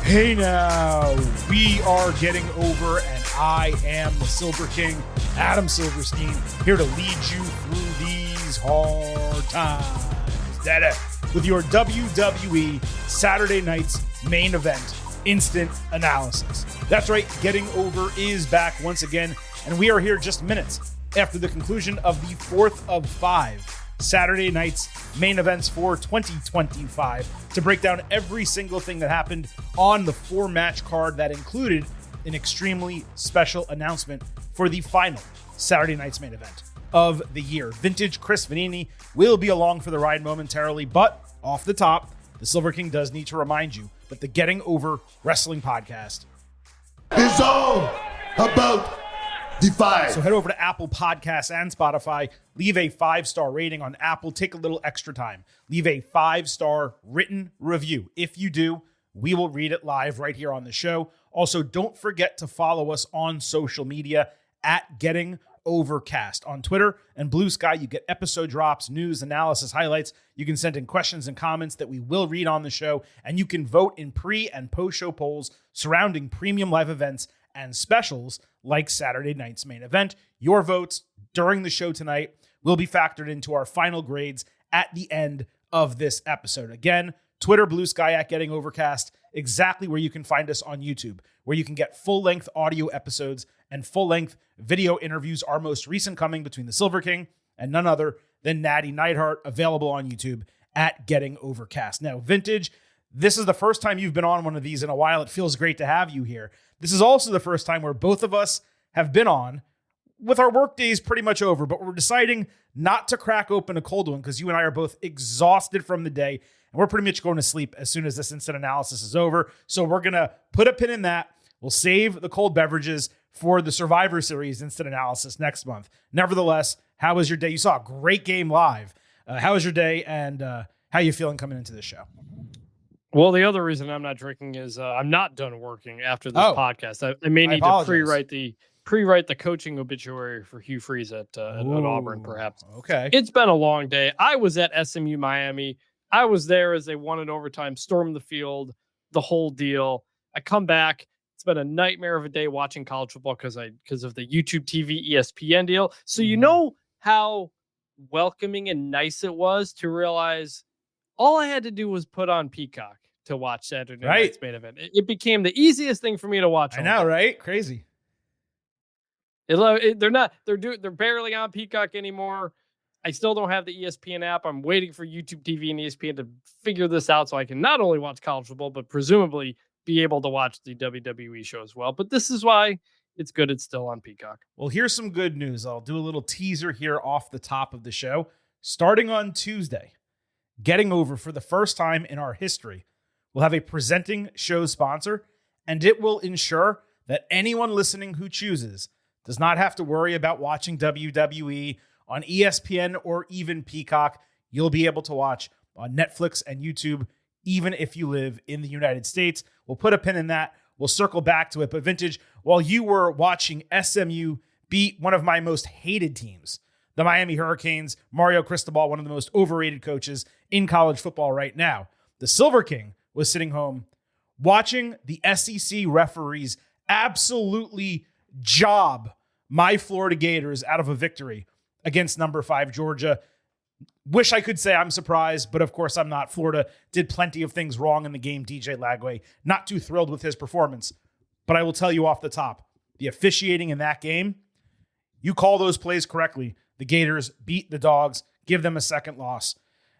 Hey now, we are getting over, and I am the Silver King, Adam Silverstein, here to lead you through these hard times. With your WWE Saturday night's main event, instant analysis. That's right, Getting Over is back once again, and we are here just minutes after the conclusion of the fourth of 5 Saturday night's main events for 2025 to break down every single thing that happened on the 4-match card that included an extremely special announcement for the final Saturday night's main event of the year. Vintage Chris Vanini will be along for the ride momentarily, but off the top, the Silver King does need to remind you that the Getting Over Wrestling podcast is all about Defy. So head over to Apple Podcasts and Spotify. Leave a 5-star rating on Apple. Take a little extra time. Leave a 5-star written review. If you do, we will read it live right here on the show. Also, don't forget to follow us on social media at Getting Overcast. On Twitter and Blue Sky, you get episode drops, news, analysis, highlights. You can send in questions and comments that we will read on the show. And you can vote in pre- and post-show polls surrounding premium live events and specials like Saturday night's main event. Your votes during the show tonight will be factored into our final grades at the end of this episode. Again, Twitter, Blue Sky at Getting Overcast, exactly where you can find us on YouTube, where you can get full-length audio episodes and full-length video interviews, our most recent coming between the Silver King and none other than Natty Neidhart, available on YouTube at Getting Overcast. Now, Vintage, this is the first time you've been on one of these in a while. It feels great to have you here. This is also the first time where both of us have been on with our work days pretty much over, but we're deciding not to crack open a cold one because you and I are both exhausted from the day, and we're pretty much going to sleep as soon as this instant analysis is over. So we're going to put a pin in that. We'll save the cold beverages for the Survivor Series instant analysis next month. Nevertheless, how was your day? You saw a great game live. How was your day, and how are you feeling coming into this show? Well, the other reason I'm not drinking is I'm not done working after this podcast. I may need to pre-write the coaching obituary for Hugh Freeze at Auburn, perhaps. Okay. It's been a long day. I was at SMU Miami. I was there as they won in overtime, stormed the field, the whole deal. I come back. It's been a nightmare of a day watching college football because of the YouTube TV ESPN deal. So you know how welcoming and nice it was to realize all I had to do was put on Peacock to watch Saturday night's main event. It became the easiest thing for me to watch. I know, right? Crazy. They're barely on Peacock anymore. I still don't have the ESPN app. I'm waiting for YouTube TV and ESPN to figure this out so I can not only watch college football, but presumably be able to watch the WWE show as well. But this is why it's good it's still on Peacock. Well, here's some good news. I'll do a little teaser here off the top of the show. Starting on Tuesday, Getting Over, for the first time in our history, will have a presenting show sponsor, and it will ensure that anyone listening who chooses does not have to worry about watching WWE on ESPN or even Peacock. You'll be able to watch on Netflix and YouTube, even if you live in the United States. We'll put a pin in that. We'll circle back to it. But Vintage, while you were watching SMU beat one of my most hated teams, the Miami Hurricanes, Mario Cristobal, one of the most overrated coaches in college football right now, the Silver King was sitting home watching the SEC referees absolutely job my Florida Gators out of a victory against number 5 Georgia. Wish I could say I'm surprised, but of course I'm not. Florida did plenty of things wrong in the game. DJ Lagway, not too thrilled with his performance. But I will tell you off the top, the officiating in that game, you call those plays correctly. The Gators beat the Dogs, give them a second loss.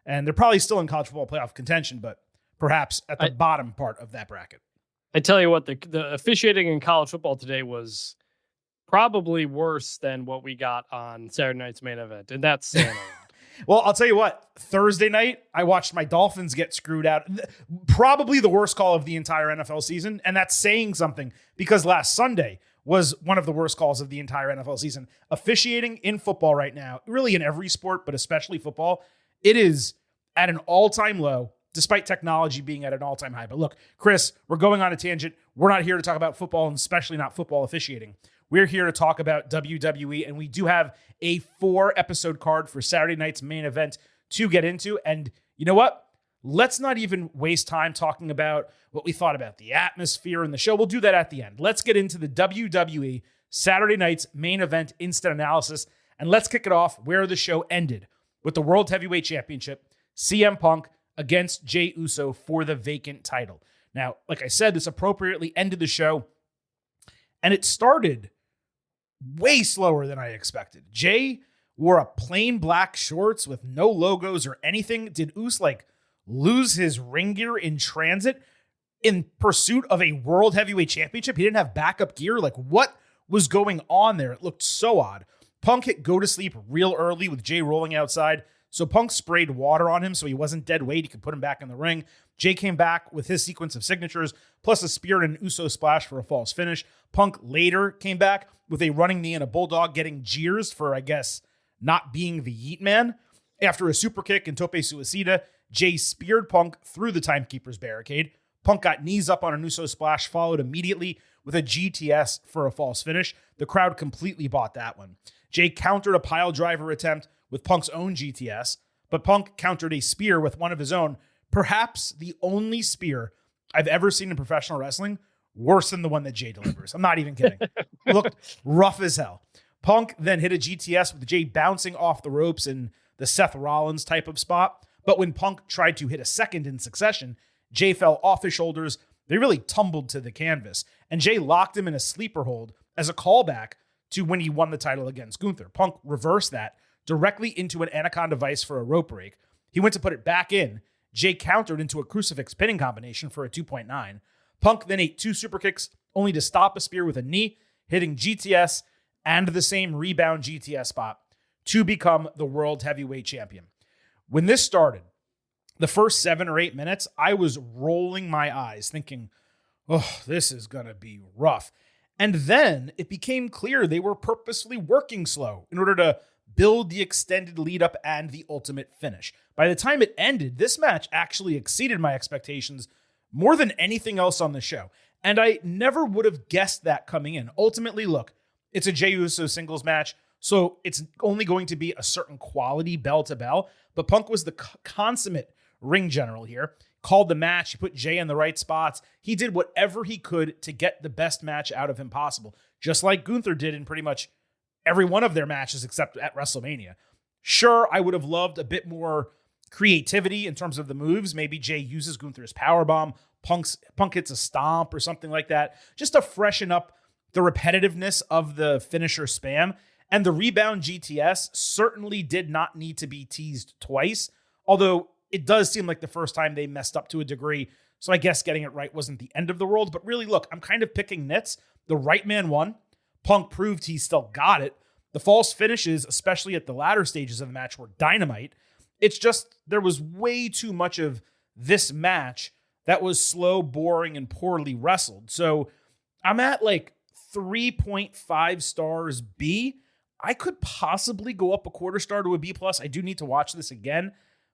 And they're probably still in college football playoff contention, but perhaps at the bottom part of that bracket. I tell you what, the officiating in college football today was probably worse than what we got on Saturday night's main event. And that's saying a lot. Well, I'll tell you what, Thursday night, I watched my Dolphins get screwed out. Probably the worst call of the entire NFL season. And that's saying something because last Sunday was one of the worst calls of the entire NFL season. Officiating in football right now, really in every sport, but especially football, it is at an all-time low, despite technology being at an all-time high. But look, Chris, we're going on a tangent. We're not here to talk about football, and especially not football officiating. We're here to talk about WWE, and we do have a 4-episode card for Saturday night's main event to get into. And you know what? let's not even waste time talking about what we thought about the atmosphere in the show. We'll do that at the end. Let's get into the WWE Saturday night's main event instant analysis, and let's kick it off where the show ended with the World Heavyweight Championship, CM Punk against Jey Uso for the vacant title. Now, like I said, this appropriately ended the show, and it started way slower than I expected. Jey wore a plain black shorts with no logos or anything. Did Uso lose his ring gear in transit in pursuit of a World Heavyweight Championship? He didn't have backup gear. What was going on there? It looked so odd. Punk hit go to sleep real early with Jey rolling outside. So Punk sprayed water on him so he wasn't dead weight. He could put him back in the ring. Jey came back with his sequence of signatures, plus a spear and an Uso splash for a false finish. Punk later came back with a running knee and a bulldog, getting jeers for, I guess, not being the Yeet Man. After a super kick and tope suicida, Jey speared Punk through the timekeeper's barricade. Punk got knees up on an Uso splash, followed immediately with a GTS for a false finish. The crowd completely bought that one. Jey countered a pile driver attempt with Punk's own GTS, but Punk countered a spear with one of his own, perhaps the only spear I've ever seen in professional wrestling worse than the one that Jey delivers. I'm not even kidding. Looked rough as hell. Punk then hit a GTS with Jey bouncing off the ropes in the Seth Rollins type of spot, but when Punk tried to hit a second in succession, Jey fell off his shoulders. They really tumbled to the canvas, and Jey locked him in a sleeper hold as a callback to when he won the title against Gunther. Punk reversed that directly into an Anaconda Vice for a rope break. He went to put it back in. Jey countered into a crucifix pinning combination for a 2.9. Punk then ate 2 super kicks, only to stop a spear with a knee, hitting GTS and the same rebound GTS spot to become the World Heavyweight Champion. When this started, the first 7 or 8 minutes, I was rolling my eyes thinking, oh, this is going to be rough. And then it became clear they were purposely working slow in order to build the extended lead up and the ultimate finish. By the time it ended, this match actually exceeded my expectations more than anything else on the show. And I never would have guessed that coming in. Ultimately, look, it's a Jey Uso singles match, so it's only going to be a certain quality bell to bell. But Punk was the consummate ring general here. Called the match. He put Jey in the right spots. He did whatever he could to get the best match out of him possible, just like Gunther did in pretty much every one of their matches except at WrestleMania. Sure, I would have loved a bit more creativity in terms of the moves. Maybe Jey uses Gunther's powerbomb, Punk hits a stomp or something like that, just to freshen up the repetitiveness of the finisher spam. And the rebound GTS certainly did not need to be teased twice, although it does seem like the first time they messed up to a degree. So I guess getting it right wasn't the end of the world. But really, look, I'm kind of picking nits. The right man won. Punk proved he still got it. The false finishes, especially at the latter stages of the match, were dynamite. It's just there was way too much of this match that was slow, boring, and poorly wrestled. So I'm at 3.5 stars B. I could possibly go up a quarter star to a B+. I do need to watch this again,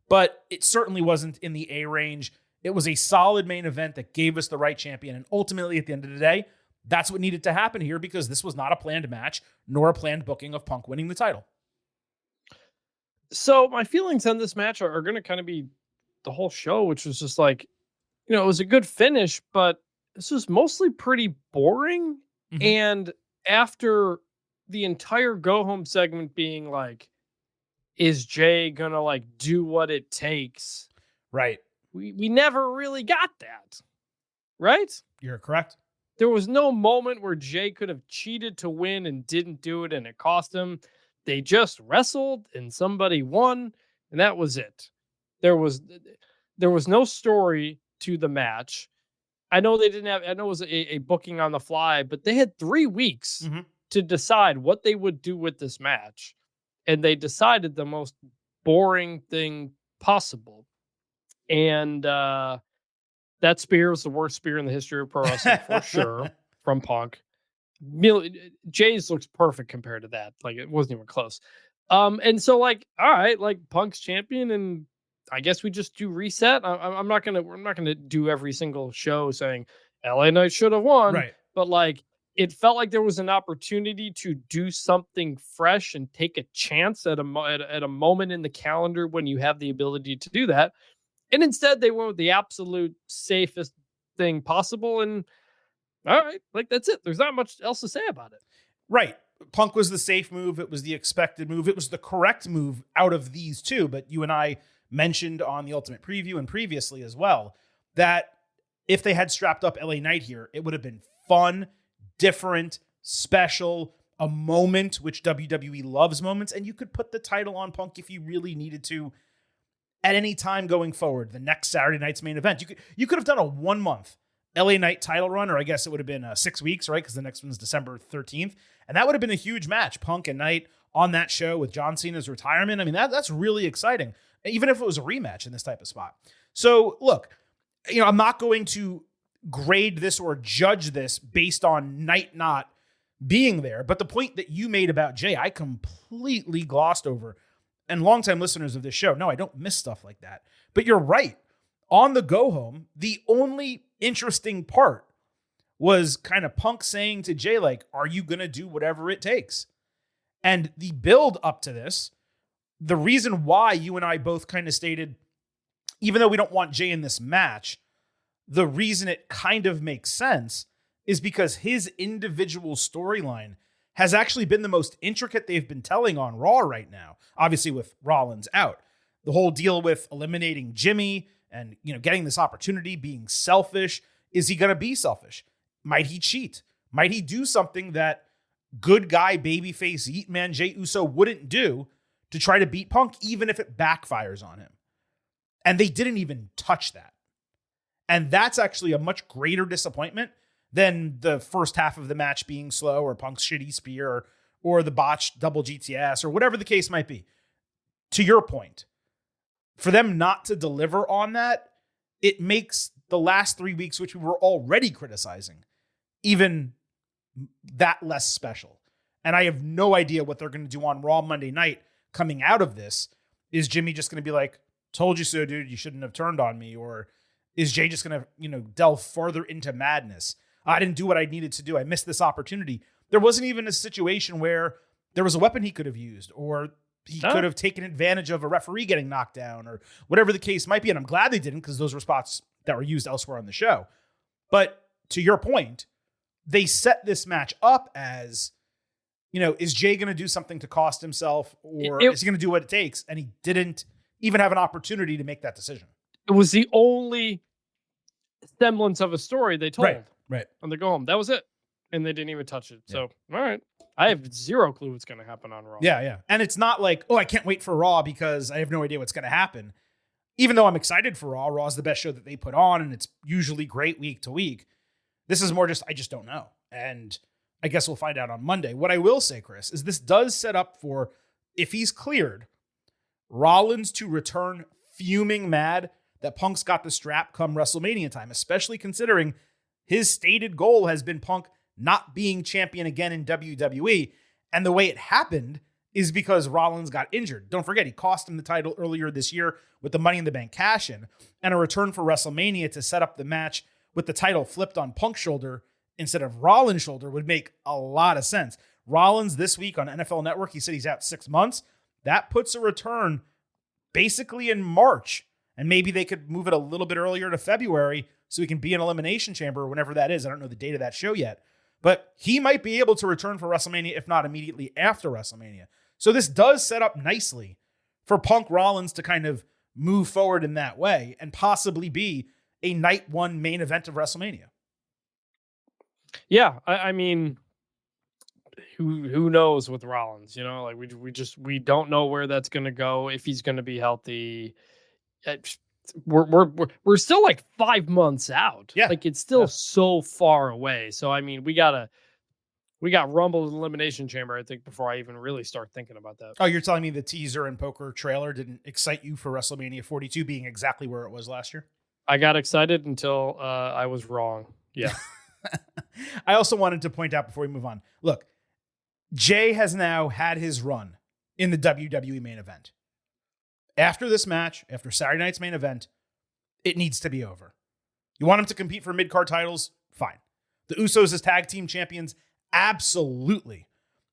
but it certainly wasn't in the A range. It was a solid main event that gave us the right champion. And ultimately, at the end of the day, that's what needed to happen here because this was not a planned match, nor a planned booking of Punk winning the title. So my feelings on this match are going to kind of be the whole show, which was just it was a good finish, but this was mostly pretty boring. Mm-hmm. And after the entire go home segment being is Jey gonna do what it takes? Right. We never really got that. Right? You're correct. There was no moment where Jey could have cheated to win and didn't do it and it cost him. They just wrestled and somebody won and that was it. There was no story to the match. I know it was a booking on the fly, but they had 3 weeks mm-hmm. to decide what they would do with this match. And they decided the most boring thing possible. And that spear was the worst spear in the history of pro wrestling for sure from Punk. Jey's looks perfect compared to that. It wasn't even close. And so all right, Punk's champion, and I guess we just do reset. We're not gonna do every single show saying LA Knight should have won, right? But it felt like there was an opportunity to do something fresh and take a chance at a moment in the calendar when you have the ability to do that. And instead they went with the absolute safest thing possible. And all right, like that's it. There's not much else to say about it. Right. Punk was the safe move. It was the expected move. It was the correct move out of these two. But you and I mentioned on the Ultimate Preview and previously as well that if they had strapped up LA Knight here, it would have been fun, different, special, a moment, which WWE loves moments. And you could put the title on Punk if you really needed to at any time going forward. The next Saturday night's main event. You could have done a 1 month LA Knight title run, or I guess it would have been 6 weeks, right? Because the next one's December 13th. And that would have been a huge match, Punk and Knight on that show with John Cena's retirement. I mean, that's really exciting, even if it was a rematch in this type of spot. So look, I'm not going to grade this or judge this based on Knight not being there. But the point that you made about Jay, I completely glossed over. And longtime listeners of this show, no, I don't miss stuff like that. But you're right. On the go home, the only interesting part was kind of Punk saying to Jay, like, are you going to do whatever it takes? And the build up to this, the reason why you and I both kind of stated, even though we don't want Jay in this match, the reason it kind of makes sense is because his individual storyline has actually been the most intricate they've been telling on Raw right now. Obviously with Rollins out. The whole deal with eliminating Jimmy and, getting this opportunity, being selfish. Is he going to be selfish? Might he cheat? Might he do something that good guy, babyface, Yeet Man Jey Uso wouldn't do to try to beat Punk, even if it backfires on him? And they didn't even touch that. And that's actually a much greater disappointment than the first half of the match being slow or Punk's shitty spear or the botched double GTS or whatever the case might be. To your point, for them not to deliver on that, it makes the last 3 weeks, which we were already criticizing, even that less special. And I have no idea what they're going to do on Raw Monday night coming out of this. Is Jimmy just going to be like, told you so, dude, you shouldn't have turned on me? Or is Jay just going to, delve further into madness? I didn't do what I needed to do. I missed this opportunity. There wasn't even a situation where there was a weapon he could have used, or he could have taken advantage of a referee getting knocked down, or whatever the case might be. And I'm glad they didn't, because those were spots that were used elsewhere on the show. But to your point, they set this match up as, is Jay going to do something to cost himself, or is he going to do what it takes? And he didn't even have an opportunity to make that decision. It was the only semblance of a story they told right on the go home. That was it. And they didn't even touch it. Yeah. So, all right. I have zero clue what's going to happen on Raw. Yeah. And it's not like, I can't wait for Raw because I have no idea what's going to happen. Even though I'm excited for Raw, Raw is the best show that they put on, and it's usually great week to week. This is more just, I just don't know. And I guess we'll find out on Monday. What I will say, Chris, is this does set up for, if he's cleared, Rollins to return fuming mad that Punk's got the strap come WrestleMania time, especially considering his stated goal has been Punk not being champion again in WWE. And the way it happened is because Rollins got injured. Don't forget, he cost him the title earlier this year with the Money in the Bank cash-in, and a return for WrestleMania to set up the match with the title flipped on Punk's shoulder instead of Rollins' shoulder would make a lot of sense. Rollins this week on NFL Network, he said he's out 6 months. That puts a return basically in March. And maybe they could move it a little bit earlier to February so he can be in Elimination Chamber whenever that is. I don't know the date of that show yet. But he might be able to return for WrestleMania, if not immediately after WrestleMania. So this does set up nicely for Punk Rollins to kind of move forward in that way and possibly be a night one main event of WrestleMania. Yeah, I mean, who knows with Rollins? Like we don't know where that's going to go, if he's going to be healthy. We're still like 5 months out. Yeah. Like it's still so far away. So I mean, we got Rumble and Elimination Chamber, I think, before I even really start thinking about that. Oh, you're telling me the teaser and poker trailer didn't excite you for WrestleMania 42 being exactly where it was last year? I got excited until I was wrong. Yeah. I also wanted to point out before we move on. Look, Jay has now had his run in the WWE main event. After this match, after Saturday night's main event, it needs to be over. You want him to compete for mid-card titles? Fine. The Usos as tag team champions? Absolutely.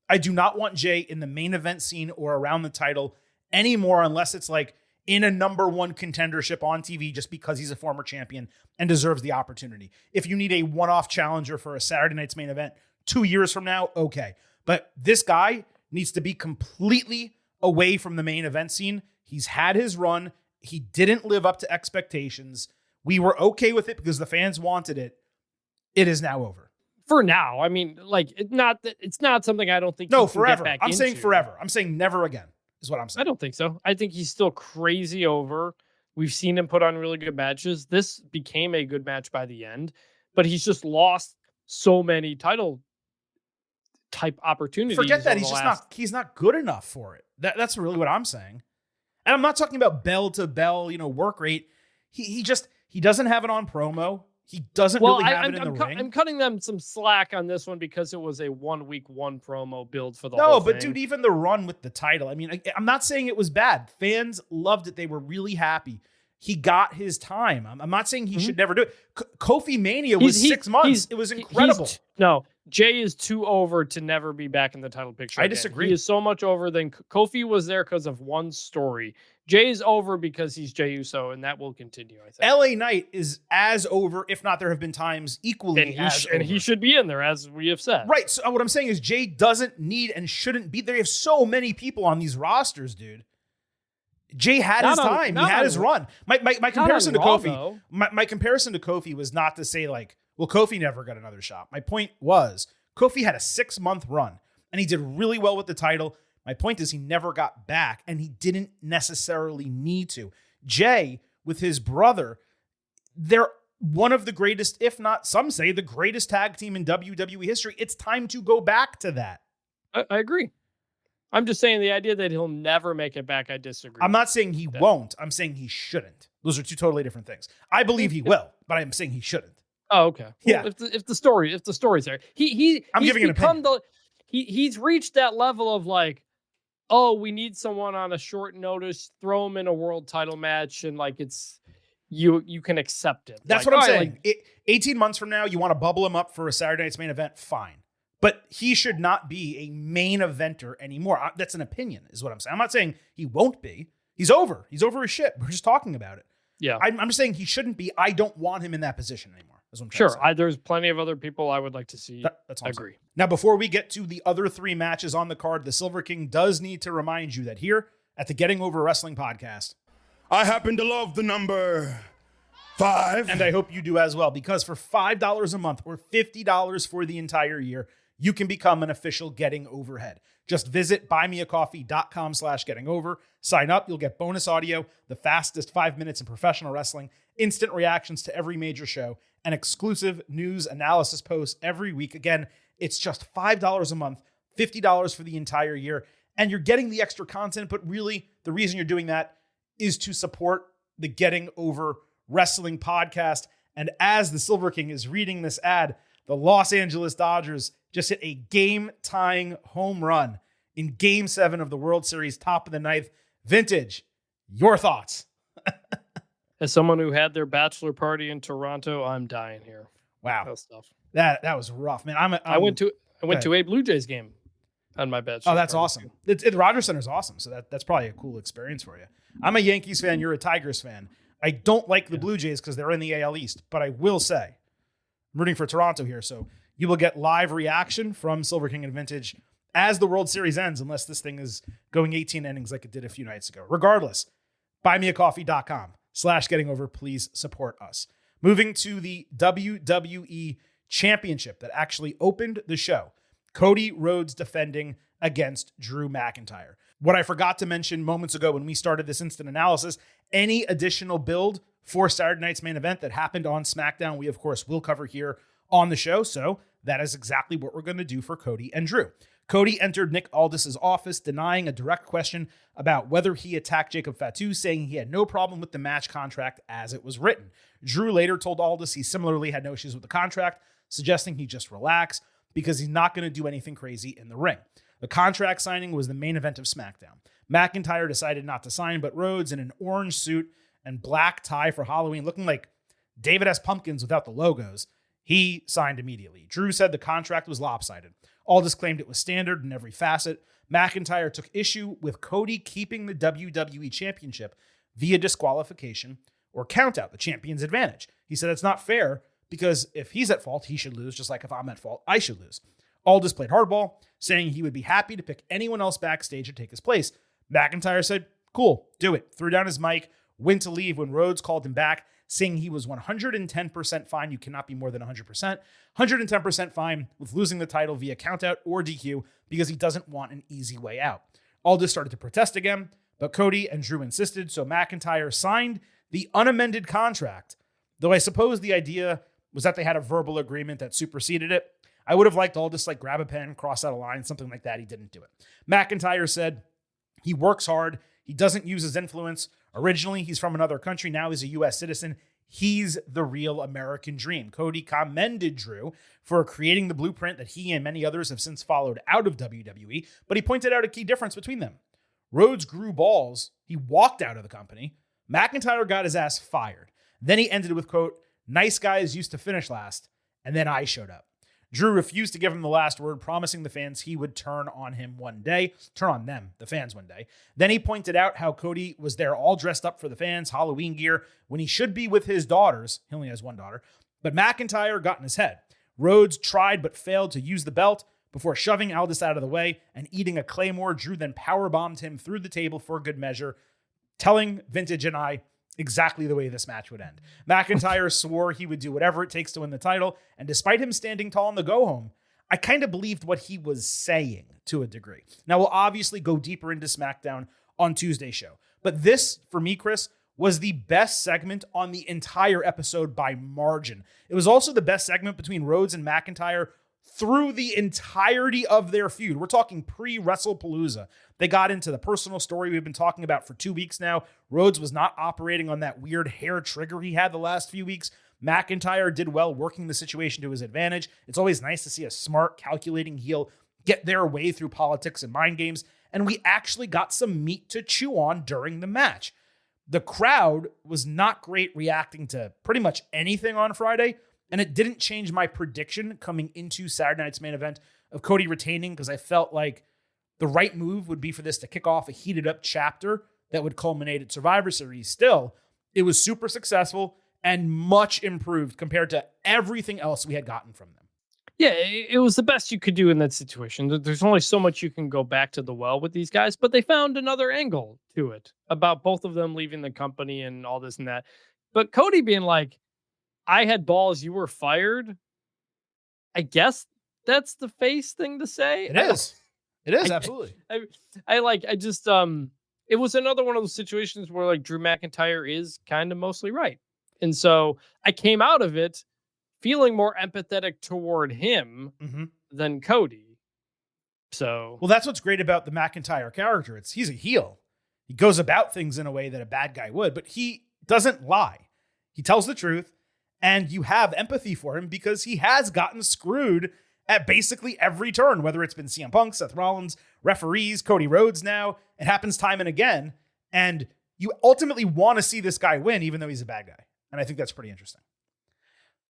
I do not want Jay in the main event scene or around the title anymore unless it's like in a number one contendership on TV just because he's a former champion and deserves the opportunity. If you need a one-off challenger for a Saturday night's main event 2 years from now, okay. But this guy needs to be completely away from the main event scene. He's had his run. He didn't live up to expectations. We were okay with it because the fans wanted it. It is now over. For now. I mean, like, it's not something I don't think No, he can forever. get back I'm saying into. forever. I'm saying never again is what I'm saying. I don't think so. I think he's still crazy over. We've seen him put on really good matches. This became a good match by the end, but he's just lost so many title type opportunities. Forget that. He's not good enough for it. That's really what I'm saying. And I'm not talking about bell to bell, work rate. He doesn't have it on promo. He doesn't really have it in the ring. I'm cutting them some slack on this one because it was a 1 week, 1 promo build for the whole whole thing. No, but thing. dude, even the run with the title. I mean, I'm not saying it was bad. Fans loved it. They were really happy. He got his time. I'm not saying he should never do it. Kofi Mania was 6 months. It was incredible. No, Jay is too over to never be back in the title picture. I again. disagree. He is so much over than Kofi was there because of one story. Jay's over because he's Jey Uso, and that will continue, I think. LA Knight is as over, if not there have been times equally and he should be in there, as we have said. Right. So what I'm saying is Jay doesn't need and shouldn't be there. You have so many people on these rosters, dude. Jay had his time. He had his run. My comparison to Kofi, my comparison to Kofi was not to say like, well, Kofi never got another shot. My point was Kofi had a 6-month run and he did really well with the title. My point is he never got back and he didn't necessarily need to. Jay, with his brother, they're one of the greatest, if not some say the greatest tag team in WWE history. It's time to go back to that. I agree. I'm just saying the idea that he'll never make it back, I disagree. I'm not saying he won't. I'm saying he shouldn't. Those are two totally different things. I believe he will, but I'm saying he shouldn't. Oh, okay. Yeah. Well, if the story's there, I'm giving an opinion. He's reached that level of like, oh, we need someone on a short notice, throw him in a world title match, and like it's you can accept it. That's like, what I'm saying. 18 months from now, you want to bubble him up for a Saturday night's main event, fine. But he should not be a main eventer anymore. That's an opinion, is what I'm saying. I'm not saying he won't be. He's over. He's over his shit. We're just talking about it. Yeah. I'm just saying he shouldn't be. I don't want him in that position anymore. That's what I'm sure. trying to say. There's plenty of other people I would like to see. That's all. Agree. Now, before we get to the other 3 matches on the card, the Silver King does need to remind you that here at the Getting Over Wrestling podcast, I happen to love the number 5. and I hope you do as well, because for $5 a month or $50 for the entire year, you can become an official Getting Overhead. Just visit buymeacoffee.com/gettingover. Sign up. You'll get bonus audio, the fastest 5 minutes in professional wrestling, instant reactions to every major show, and exclusive news analysis posts every week. Again, it's just $5 a month, $50 for the entire year, and you're getting the extra content. But really, the reason you're doing that is to support the Getting Over Wrestling podcast. And as the Silver King is reading this ad, the Los Angeles Dodgers just hit a game-tying home run in Game 7 of the World Series, top of the 9th. Vintage, your thoughts? As someone who had their bachelor party in Toronto, I'm dying here. Wow, That was tough. that was rough, man. I went to a Blue Jays game on my bachelor. Oh, that's party. awesome. The Rogers Center is awesome, so that's probably a cool experience for you. I'm a Yankees fan. You're a Tigers fan. I don't like the Blue Jays because they're in the AL East, but I will say I'm rooting for Toronto here, so you will get live reaction from Silver King and Vintage as the World Series ends, unless this thing is going 18 innings like it did a few nights ago. Regardless, buymeacoffee.com/gettingover. Please support us. Moving to the WWE Championship that actually opened the show. Cody Rhodes defending against Drew McIntyre. What I forgot to mention moments ago when we started this instant analysis, any additional build for Saturday night's main event that happened on SmackDown, we of course will cover here on the show. So that is exactly what we're going to do for Cody and Drew. Cody entered Nick Aldis's office denying a direct question about whether he attacked Jacob Fatu, saying he had no problem with the match contract as it was written. Drew later told Aldis he similarly had no issues with the contract, suggesting he just relax because he's not going to do anything crazy in the ring. The contract signing was the main event of SmackDown. McIntyre decided not to sign, but Rhodes, in an orange suit and black tie for Halloween, looking like David S. Pumpkins without the logos, he signed immediately. Drew said the contract was lopsided. Aldis claimed it was standard in every facet. McIntyre took issue with Cody keeping the WWE Championship, via disqualification or count out, the champion's advantage. He said it's not fair because if he's at fault, he should lose, just like if I'm at fault, I should lose. Aldis played hardball, saying he would be happy to pick anyone else backstage to take his place. McIntyre said, cool, do it. Threw down his mic, went to leave when Rhodes called him back, saying he was 110% fine. You cannot be more than 100%. 110% fine with losing the title via countout or DQ because he doesn't want an easy way out. Aldis started to protest again, but Cody and Drew insisted, so McIntyre signed the unamended contract, though I suppose the idea was that they had a verbal agreement that superseded it. I would have liked Aldis to grab a pen, cross out a line, something like that. He didn't do it. McIntyre said he works hard. He doesn't use his influence. Originally, he's from another country. Now he's a U.S. citizen. He's the real American dream. Cody commended Drew for creating the blueprint that he and many others have since followed out of WWE, but he pointed out a key difference between them. Rhodes grew balls. He walked out of the company. McIntyre got his ass fired. Then he ended with, quote, nice guys used to finish last, and then I showed up. Drew refused to give him the last word, promising the fans he would turn on them, the fans one day. Then he pointed out how Cody was there all dressed up for the fans, Halloween gear, when he should be with his daughters. He only has one daughter. But McIntyre got in his head. Rhodes tried but failed to use the belt before shoving Aldis out of the way and eating a Claymore. Drew then powerbombed him through the table for good measure, telling Vintage and I exactly the way this match would end. McIntyre swore he would do whatever it takes to win the title, and despite him standing tall in the go-home, I kind of believed what he was saying to a degree. Now, we'll obviously go deeper into SmackDown on Tuesday's show, but this, for me, Chris, was the best segment on the entire episode by margin. It was also the best segment between Rhodes and McIntyre through the entirety of their feud. We're talking pre-WrestlePalooza. They got into the personal story we've been talking about for 2 weeks now. Rhodes was not operating on that weird hair trigger he had the last few weeks. McIntyre did well working the situation to his advantage. It's always nice to see a smart, calculating heel get their way through politics and mind games. And we actually got some meat to chew on during the match. The crowd was not great reacting to pretty much anything on Friday, and it didn't change my prediction coming into Saturday night's main event of Cody retaining, because I felt like the right move would be for this to kick off a heated up chapter that would culminate at Survivor Series. Still, it was super successful and much improved compared to everything else we had gotten from them. Yeah, it was the best you could do in that situation. There's only so much you can go back to the well with these guys, but they found another angle to it about both of them leaving the company and all this and that. But Cody being like, I had balls, you were fired. I guess that's the face thing to say. It is. It is, absolutely. It was another one of those situations where like Drew McIntyre is kind of mostly right. And so I came out of it feeling more empathetic toward him than Cody. So, well, that's what's great about the McIntyre character. He's a heel. He goes about things in a way that a bad guy would, but he doesn't lie. He tells the truth, and you have empathy for him because he has gotten screwed at basically every turn, whether it's been CM Punk, Seth Rollins, referees, Cody Rhodes now. It happens time and again, and you ultimately want to see this guy win, even though he's a bad guy. And I think that's pretty interesting.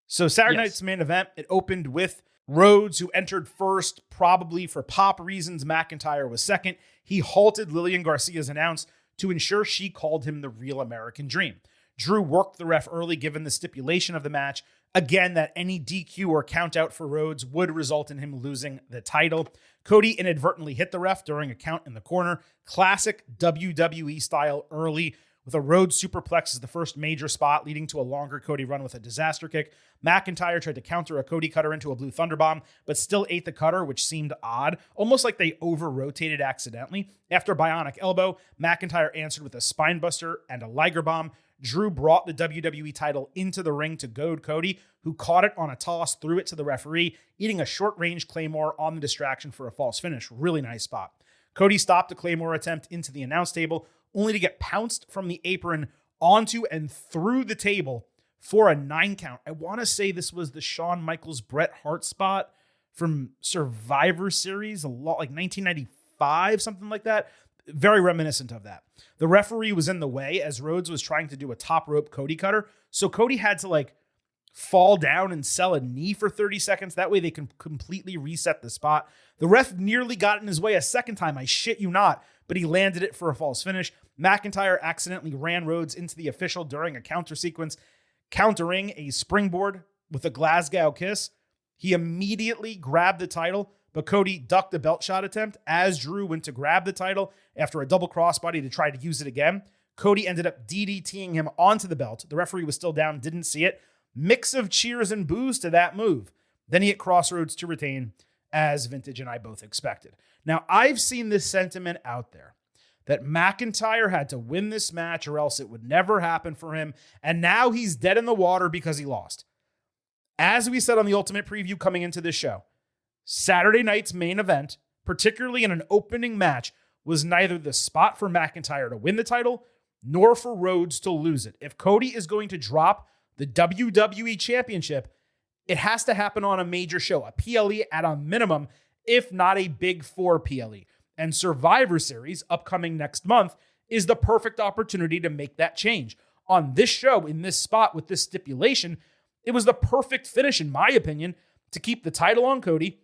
So Saturday night's main event, it opened with Rhodes, who entered first, probably for pop reasons. McIntyre was second. He halted Lillian Garcia's announce to ensure she called him the real American dream. Drew worked the ref early, given the stipulation of the match. Again, that any DQ or count out for Rhodes would result in him losing the title. Cody inadvertently hit the ref during a count in the corner. Classic WWE style early, with a Rhodes superplex as the first major spot, leading to a longer Cody run with a disaster kick. McIntyre tried to counter a Cody cutter into a blue thunderbomb, but still ate the cutter, which seemed odd, almost like they over-rotated accidentally. After a bionic elbow, McIntyre answered with a spinebuster and a Liger bomb. Drew brought the WWE title into the ring to goad Cody, who caught it on a toss, threw it to the referee, eating a short-range Claymore on the distraction for a false finish. Really nice spot. Cody stopped a Claymore attempt into the announce table, only to get pounced from the apron onto and through the table for a 9 count. I want to say this was the Shawn Michaels Bret Hart spot from Survivor Series, a lot like 1995, something like that. Very reminiscent of that. The referee was in the way as Rhodes was trying to do a top rope Cody cutter. So Cody had to fall down and sell a knee for 30 seconds. That way they can completely reset the spot. The ref nearly got in his way a second time. I shit you not, but he landed it for a false finish. McIntyre accidentally ran Rhodes into the official during a counter sequence, countering a springboard with a Glasgow kiss. He immediately grabbed the title, but Cody ducked the belt shot attempt as Drew went to grab the title after a double crossbody to try to use it again. Cody ended up DDTing him onto the belt. The referee was still down, didn't see it. Mix of cheers and boos to that move. Then he hit Crossroads to retain, as Vintage and I both expected. Now, I've seen this sentiment out there that McIntyre had to win this match or else it would never happen for him, and now he's dead in the water because he lost. As we said on the Ultimate Preview coming into this show, Saturday night's main event, particularly in an opening match, was neither the spot for McIntyre to win the title nor for Rhodes to lose it. If Cody is going to drop the WWE Championship, it has to happen on a major show, a PLE at a minimum, if not a Big Four PLE. And Survivor Series, upcoming next month, is the perfect opportunity to make that change. On this show, in this spot, with this stipulation, it was the perfect finish, in my opinion, to keep the title on Cody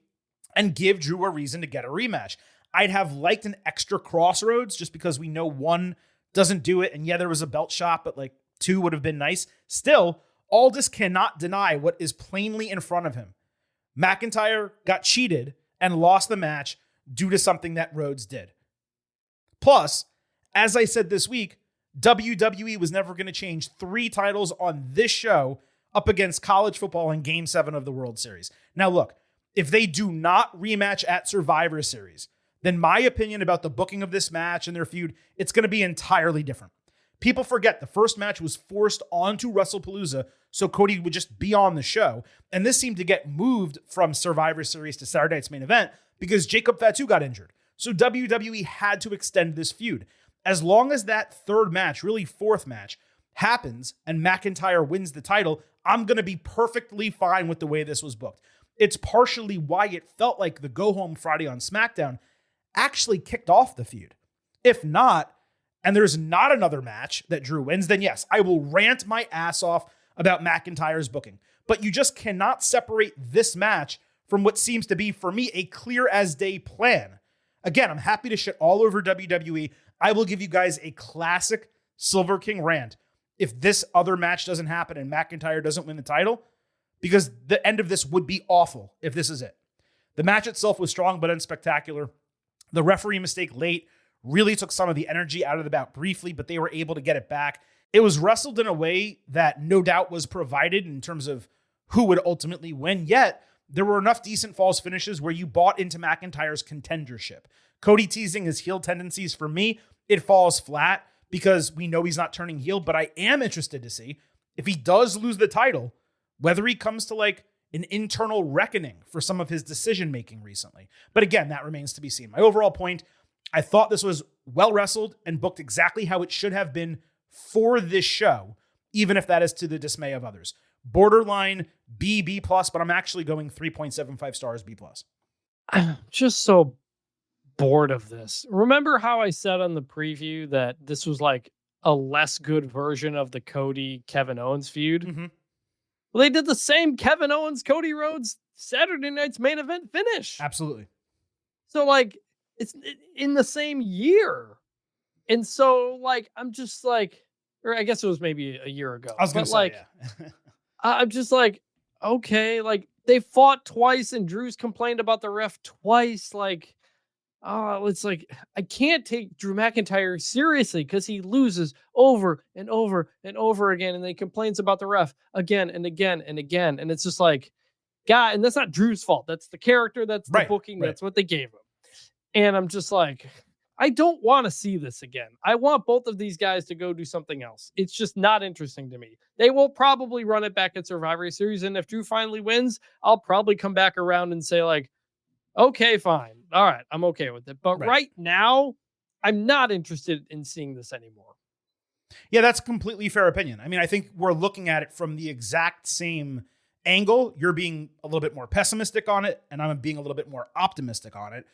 and give Drew a reason to get a rematch. I'd have liked an extra Crossroads just because we know one doesn't do it. And yeah, there was a belt shot, but like two would have been nice. Still, Aldis cannot deny what is plainly in front of him. McIntyre got cheated and lost the match due to something that Rhodes did. Plus, as I said this week, WWE was never going to change 3 titles on this show up against college football in Game 7 of the World Series. Now look, if they do not rematch at Survivor Series, then my opinion about the booking of this match and their feud, it's going to be entirely different. People forget the first match was forced onto WrestlePalooza so Cody would just be on the show. And this seemed to get moved from Survivor Series to Saturday night's main event because Jacob Fatu got injured. So WWE had to extend this feud. As long as that third match, really fourth match, happens and McIntyre wins the title, I'm going to be perfectly fine with the way this was booked. It's partially why it felt like the Go Home Friday on SmackDown actually kicked off the feud. If not, and there's not another match that Drew wins, then yes, I will rant my ass off about McIntyre's booking. But you just cannot separate this match from what seems to be, for me, a clear as day plan. Again, I'm happy to shit all over WWE. I will give you guys a classic Silver King rant if this other match doesn't happen and McIntyre doesn't win the title, because the end of this would be awful if this is it. The match itself was strong but unspectacular. The referee mistake late really took some of the energy out of the bout briefly, but they were able to get it back. It was wrestled in a way that no doubt was provided in terms of who would ultimately win, yet there were enough decent false finishes where you bought into McIntyre's contendership. Cody teasing his heel tendencies, for me, it falls flat because we know he's not turning heel, but I am interested to see if he does lose the title, whether he comes to like an internal reckoning for some of his decision-making recently. But again, that remains to be seen. My overall point, I thought this was well wrestled and booked exactly how it should have been for this show, even if that is to the dismay of others. Borderline B+, but I'm actually going 3.75 stars B+. I'm just so bored of this. Remember how I said on the preview that this was like a less good version of the Cody Kevin Owens feud? Mm-hmm. Well, they did the same Kevin Owens Cody Rhodes Saturday night's main event finish. Absolutely. So like it's in the same year. And so like I'm just like, or I guess it was maybe a year ago. I was going to say, like, yeah. I'm just like, okay, like they fought twice and Drew's complained about the ref twice. Like, it's like, I can't take Drew McIntyre seriously because he loses over and over and over again. And then he complains about the ref again and again and again. And it's just like, God, and that's not Drew's fault. That's the character. That's the booking. That's what they gave him. And I'm just like, I don't want to see this again. I want both of these guys to go do something else. It's just not interesting to me. They will probably run it back at Survivor Series. And if Drew finally wins, I'll probably come back around and say like, okay, fine. All right. I'm okay with it. But right now, I'm not interested in seeing this anymore. Yeah, that's a completely fair opinion. I mean, I think we're looking at it from the exact same angle. You're being a little bit more pessimistic on it, and I'm being a little bit more optimistic on it,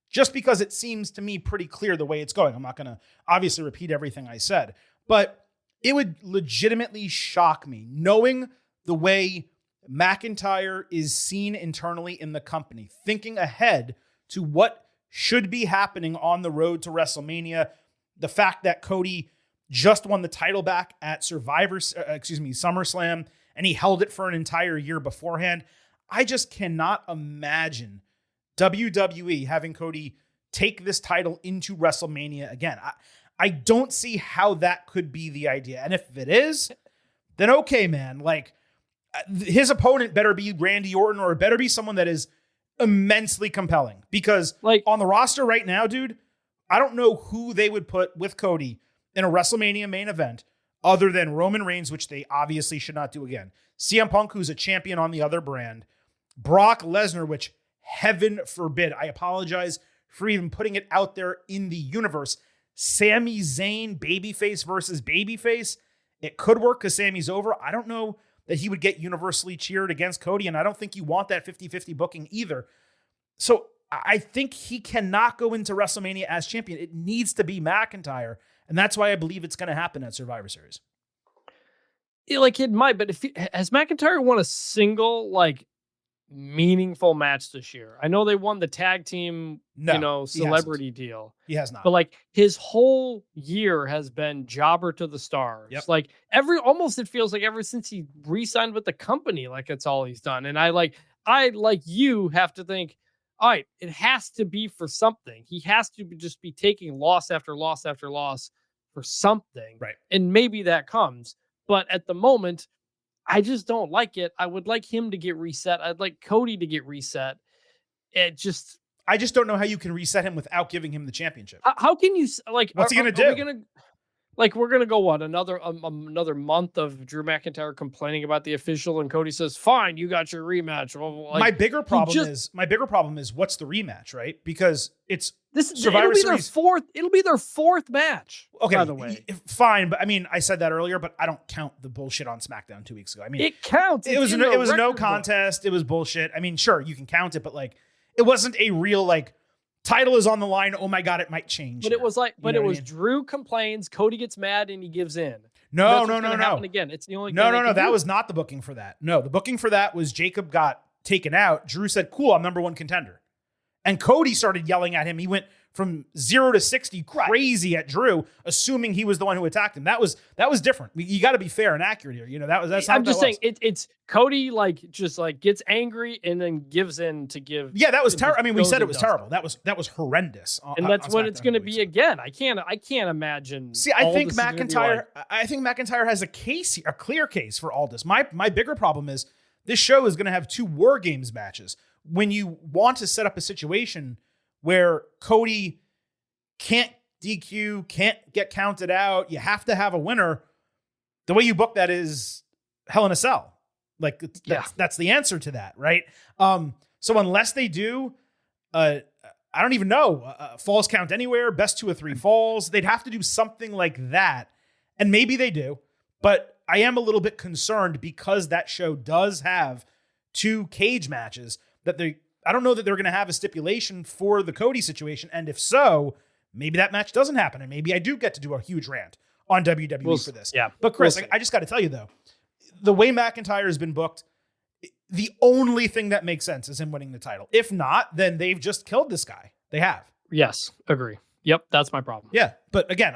just because it seems to me pretty clear the way it's going. I'm not going to obviously repeat everything I said, but it would legitimately shock me, knowing the way McIntyre is seen internally in the company, thinking ahead to what should be happening on the road to WrestleMania. The fact that Cody just won the title back at SummerSlam, and he held it for an entire year beforehand. I just cannot imagine WWE having Cody take this title into WrestleMania again. I don't see how that could be the idea. And if it is, then okay, man. Like, his opponent better be Randy Orton, or it better be someone that is immensely compelling. Because like on the roster right now, dude, I don't know who they would put with Cody in a WrestleMania main event other than Roman Reigns, which they obviously should not do again. CM Punk, who's a champion on the other brand. Brock Lesnar, which heaven forbid, I apologize for even putting it out there in the universe. Sami Zayn, babyface versus babyface. It could work because Sami's over. I don't know that he would get universally cheered against Cody, and I don't think you want that 50-50 booking either. So I think he cannot go into WrestleMania as champion. It needs to be McIntyre, and that's why I believe it's going to happen at Survivor Series. Like, it might, but has McIntyre won a single, like, meaningful match this year? I know they won the tag team, celebrity deal. He has not. But like, his whole year has been jobber to the stars. Yep. Like it feels like ever since he re-signed with the company, like that's all he's done. And I like you have to think, all right, it has to be for something. He has to just be taking loss after loss after loss for something. Right. And maybe that comes. But at the moment, I just don't like it. I would like him to get reset. I'd like Cody to get reset. I just don't know how you can reset him without giving him the championship. How can you, like, what's he going to do? We're going to go what? Another month of Drew McIntyre complaining about the official, and Cody says, fine, you got your rematch. Well, like, my bigger problem is what's the rematch, right? Because it's Survivor Series. It'll be their fourth match. Okay, by the way, fine, but I mean, I said that earlier, but I don't count the bullshit on SmackDown 2 weeks ago. I mean, it counts. It was a no contest. It was bullshit. I mean, sure, you can count it, but like, it wasn't a real like title is on the line. Oh my God, it might change. But here. it was like, but it was Drew complains, Cody gets mad, and he gives in. No. Again, it's the only. No. That was not the booking for that. No, the booking for that was Jacob got taken out. Drew said, "Cool, I'm number one contender," and Cody started yelling at him. He went from 0 to 60 crazy at Drew, assuming he was the one who attacked him. That was different. You got to be fair and accurate here. That's. I'm just saying it's Cody just gets angry and then gives in to give. Yeah, that was terrible. I mean, we said it was terrible. That was horrendous. And that's what it's going to be again. I can't imagine. See, I think McIntyre has a clear case for Aldis. My bigger problem is this show is going to have 2 War Games matches. When you want to set up a situation where Cody can't DQ, can't get counted out, you have to have a winner. The way you book that is Hell in a Cell. Like, that's the answer to that, right? So unless they do, I don't even know, falls count anywhere, best 2 or 3 falls, they'd have to do something like that. And maybe they do, but I am a little bit concerned because that show does have 2 cage matches that I don't know that they're going to have a stipulation for the Cody situation. And if so, maybe that match doesn't happen. And maybe I do get to do a huge rant on WWE for this. Yeah. But Chris, I just got to tell you though, the way McIntyre has been booked, the only thing that makes sense is him winning the title. If not, then they've just killed this guy. They have. Yes. Agree. Yep. That's my problem. Yeah. But again,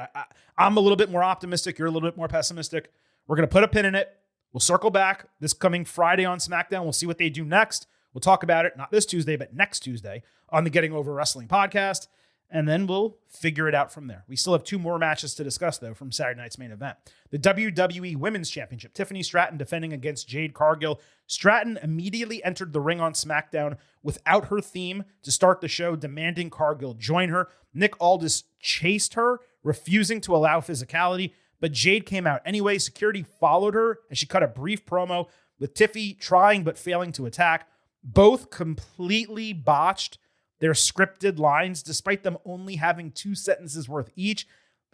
I'm a little bit more optimistic. You're a little bit more pessimistic. We're going to put a pin in it. We'll circle back this coming Friday on SmackDown. We'll see what they do next. We'll talk about it, not this Tuesday, but next Tuesday on the Getting Over Wrestling podcast. And then we'll figure it out from there. We still have 2 more matches to discuss, though, from Saturday night's main event. The WWE Women's Championship. Tiffany Stratton defending against Jade Cargill. Stratton immediately entered the ring on SmackDown without her theme to start the show, demanding Cargill join her. Nick Aldis chased her, refusing to allow physicality, but Jade came out anyway. Security followed her, and she cut a brief promo with Tiffy trying but failing to attack. Both completely botched their scripted lines, despite them only having 2 sentences worth each.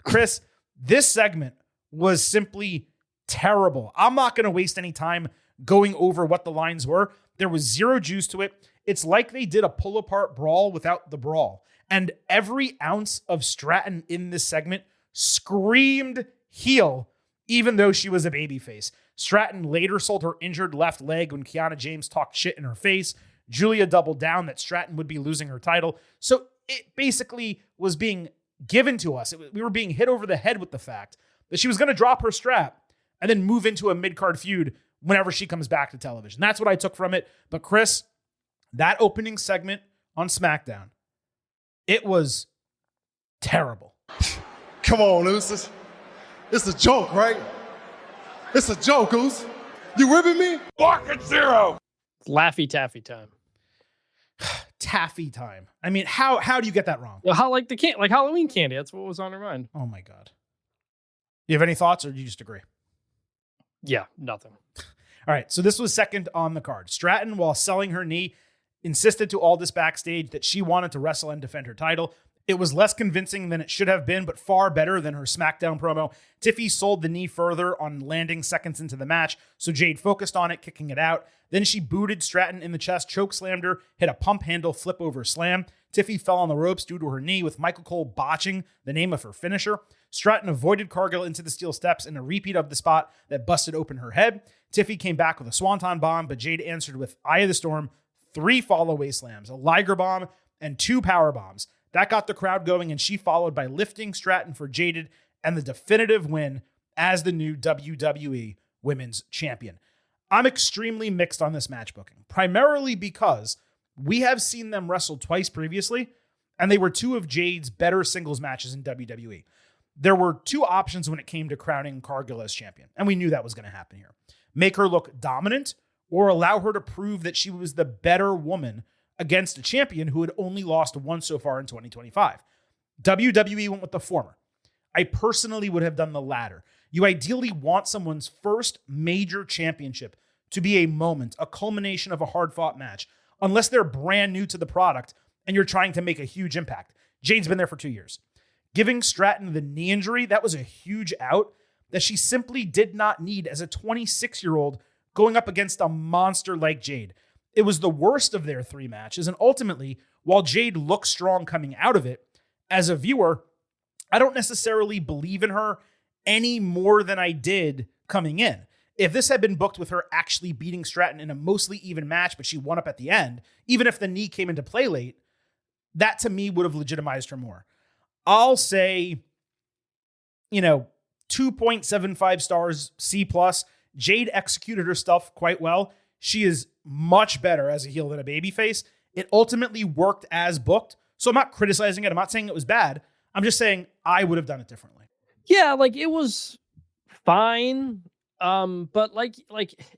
Chris, this segment was simply terrible. I'm not going to waste any time going over what the lines were. There was 0 juice to it. It's like they did a pull-apart brawl without the brawl. And every ounce of Stratton in this segment screamed heel even though she was a babyface. Stratton later sold her injured left leg when Kiana James talked shit in her face. Julia doubled down that Stratton would be losing her title. So it basically was being given to us. We were being hit over the head with the fact that she was going to drop her strap and then move into a mid-card feud whenever she comes back to television. That's what I took from it. But Chris, that opening segment on SmackDown, it was terrible. Come on, Oos. It's a joke, right? It's a joke, Oos. You ribbing me? Block at 0. Laffy Taffy time. Taffy time. I mean, how do you get that wrong? How like like Halloween candy? That's what was on her mind. Oh my God. You have any thoughts or do you just agree? Yeah, nothing. All right, so this was second on the card. Stratton, while selling her knee, insisted to Aldis backstage that she wanted to wrestle and defend her title. It was less convincing than it should have been, but far better than her SmackDown promo. Tiffy sold the knee further on landing seconds into the match, so Jade focused on it, kicking it out. Then she booted Stratton in the chest, chokeslammed her, hit a pump handle flip over slam. Tiffy fell on the ropes due to her knee, with Michael Cole botching the name of her finisher. Stratton avoided Cargill into the steel steps in a repeat of the spot that busted open her head. Tiffy came back with a swanton bomb, but Jade answered with Eye of the Storm, 3 fall-away slams, a Liger bomb, and 2 power bombs. That got the crowd going, and she followed by lifting Stratton for Jaded and the definitive win as the new WWE Women's Champion. I'm extremely mixed on this match booking, primarily because we have seen them wrestle twice previously, and they were 2 of Jade's better singles matches in WWE. There were 2 options when it came to crowning Cargill as champion, and we knew that was going to happen here. Make her look dominant, or allow her to prove that she was the better woman against a champion who had only lost once so far in 2025. WWE went with the former. I personally would have done the latter. You ideally want someone's first major championship to be a moment, a culmination of a hard-fought match, unless they're brand new to the product and you're trying to make a huge impact. Jade's been there for 2 years. Giving Stratton the knee injury, that was a huge out that she simply did not need as a 26-year-old going up against a monster like Jade. It was the worst of their 3 matches, and ultimately, while Jade looked strong coming out of it, as a viewer, I don't necessarily believe in her any more than I did coming in. If this had been booked with her actually beating Stratton in a mostly even match, but she won up at the end, even if the knee came into play late, that to me would have legitimized her more. I'll say, 2.75 stars, C+. Jade executed her stuff quite well. She is much better as a heel than a babyface. It ultimately worked as booked. So I'm not criticizing it. I'm not saying it was bad. I'm just saying I would have done it differently. Yeah, like it was fine. But like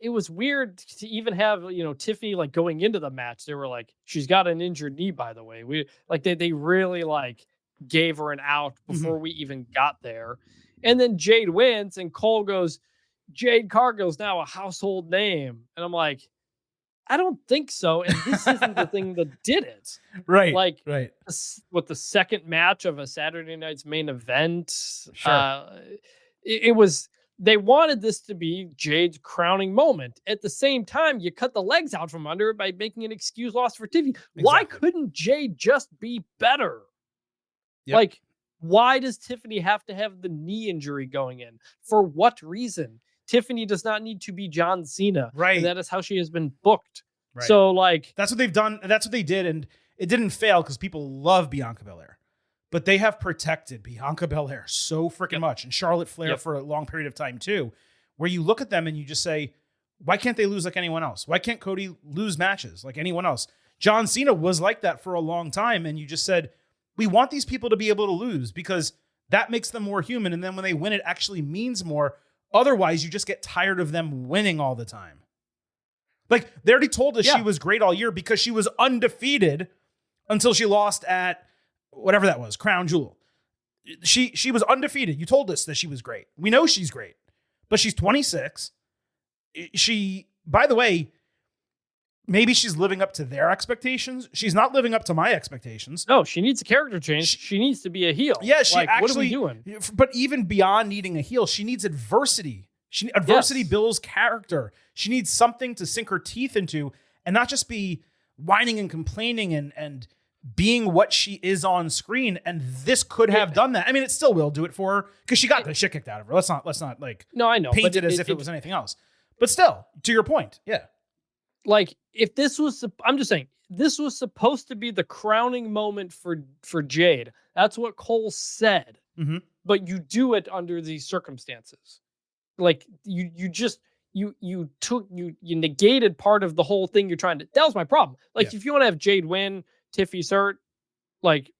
it was weird to even have, Tiffany like going into the match. They were like, she's got an injured knee, by the way. They really like gave her an out before we even got there. And then Jade wins and Cole goes, Jade Cargill's now a household name. And I'm like, I don't think so. And this isn't the thing that did it. Right. Right. With the second match of a Saturday night's main event. Sure. It was, they wanted this to be Jade's crowning moment. At the same time, you cut the legs out from under it by making an excuse loss for Tiffany. Exactly. Why couldn't Jade just be better? Yep. Like, why does Tiffany have to have the knee injury going in? For what reason? Tiffany does not need to be John Cena. Right. And that is how she has been booked. Right. So, like... That's what they've done. That's what they did. And it didn't fail because people love Bianca Belair. But they have protected Bianca Belair so freaking much. And Charlotte Flair for a long period of time, too. Where you look at them and you just say, why can't they lose like anyone else? Why can't Cody lose matches like anyone else? John Cena was like that for a long time. And you just said, we want these people to be able to lose because that makes them more human. And then when they win, it actually means more. Otherwise, you just get tired of them winning all the time. Like, they already told us she was great all year because she was undefeated until she lost at whatever that was, Crown Jewel. She was undefeated. You told us that she was great. We know she's great, but she's 26. She, by the way, maybe she's living up to their expectations. She's not living up to my expectations. No, she needs a character change. She needs to be a heel. Yeah, she like, actually, what are we doing? But even beyond needing a heel, she needs adversity. Adversity builds character. She needs something to sink her teeth into and not just be whining and complaining and being what she is on screen, and this could have done that. I mean, it still will do it for her because she got the shit kicked out of her. Let's not like no, I know, paint it as if it was anything else. But still, to your point, yeah. Like if this was, I'm just saying, this was supposed to be the crowning moment for Jade. That's what Cole said. Mm-hmm. But you do it under these circumstances. Like you negated part of the whole thing you're trying to. That was my problem. Like if you want to have Jade win, Tiffy's hurt, like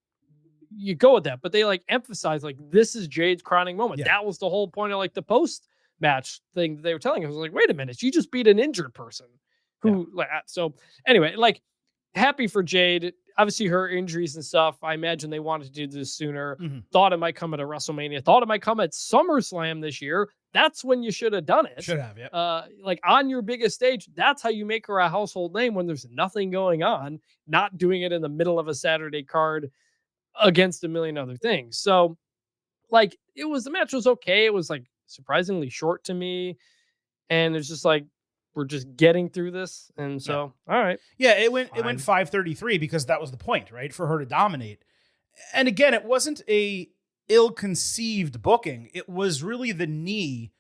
you go with that. But they like emphasize like this is Jade's crowning moment. Yeah. That was the whole point of like the post match thing that they were telling us. I was like, wait a minute, you just beat an injured person. Who like so anyway, like happy for Jade. Obviously her injuries and stuff. I imagine they wanted to do this sooner. Mm-hmm. Thought it might come at a WrestleMania. Thought it might come at SummerSlam this year. That's when you should have done it. Should have, yeah. Like on your biggest stage, that's how you make her a household name when there's nothing going on, not doing it in the middle of a Saturday card against a million other things. So like the match was okay. It was like surprisingly short to me. And it's just like, we're just getting through this. And so, all right. Yeah, it went 5:33 because that was the point, right? For her to dominate. And again, it wasn't a ill-conceived booking. It was really the knee,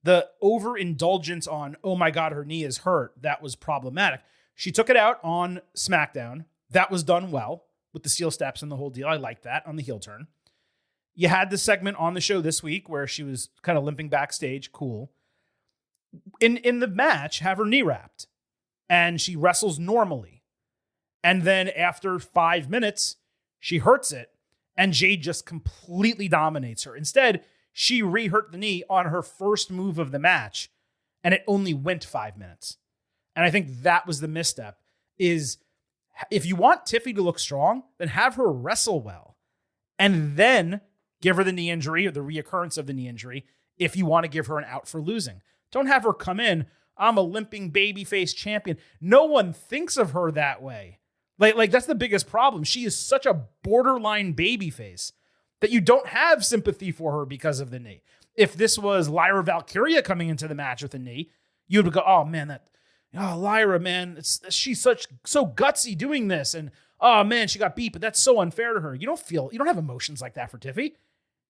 the overindulgence on, oh my God, her knee is hurt. That was problematic. She took it out on SmackDown. That was done well with the steel steps and the whole deal. I like that on the heel turn. You had the segment on the show this week where she was kind of limping backstage. Cool. In the match, have her knee wrapped and she wrestles normally. And then after 5 minutes, she hurts it and Jade just completely dominates her. Instead, she re-hurt the knee on her first move of the match and it only went 5 minutes. And I think that was the misstep is if you want Tiffy to look strong, then have her wrestle well and then give her the knee injury or the reoccurrence of the knee injury if you want to give her an out for losing. Don't have her come in, I'm a limping babyface champion. No one thinks of her that way. Like that's the biggest problem. She is such a borderline babyface that you don't have sympathy for her because of the knee. If this was Lyra Valkyria coming into the match with a knee, you would go, oh man, Lyra, man, she's so gutsy doing this. And oh man, she got beat, but that's so unfair to her. You don't have emotions like that for Tiffy.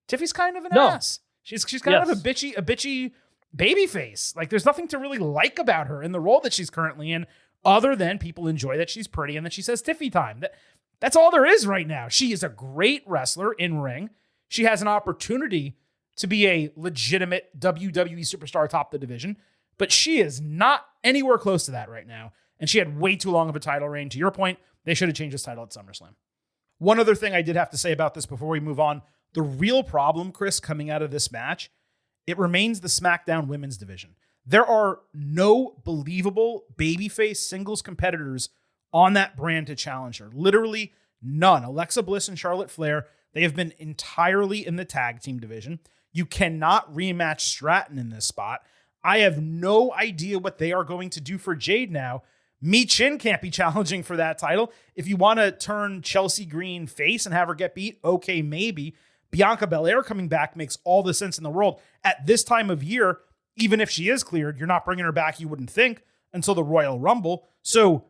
Tiffy's kind of an ass. She's kind of a bitchy baby face. Like there's nothing to really like about her in the role that she's currently in other than people enjoy that she's pretty and that she says Tiffy time. That's all there is right now. She is a great wrestler in ring. She has an opportunity to be a legitimate WWE superstar atop the division, but she is not anywhere close to that right now. And she had way too long of a title reign. To your point, they should have changed this title at SummerSlam. One other thing I did have to say about this before we move on, the real problem, Chris, coming out of this match, it remains the SmackDown women's division. There are no believable babyface singles competitors on that brand to challenge her. Literally none. Alexa Bliss and Charlotte Flair, they have been entirely in the tag team division. You cannot rematch Stratton in this spot. I have no idea what they are going to do for Jade now. Mi Chin can't be challenging for that title. If you want to turn Chelsea Green face and have her get beat, okay, maybe. Bianca Belair coming back makes all the sense in the world. At this time of year, even if she is cleared, you're not bringing her back, you wouldn't think, until the Royal Rumble. So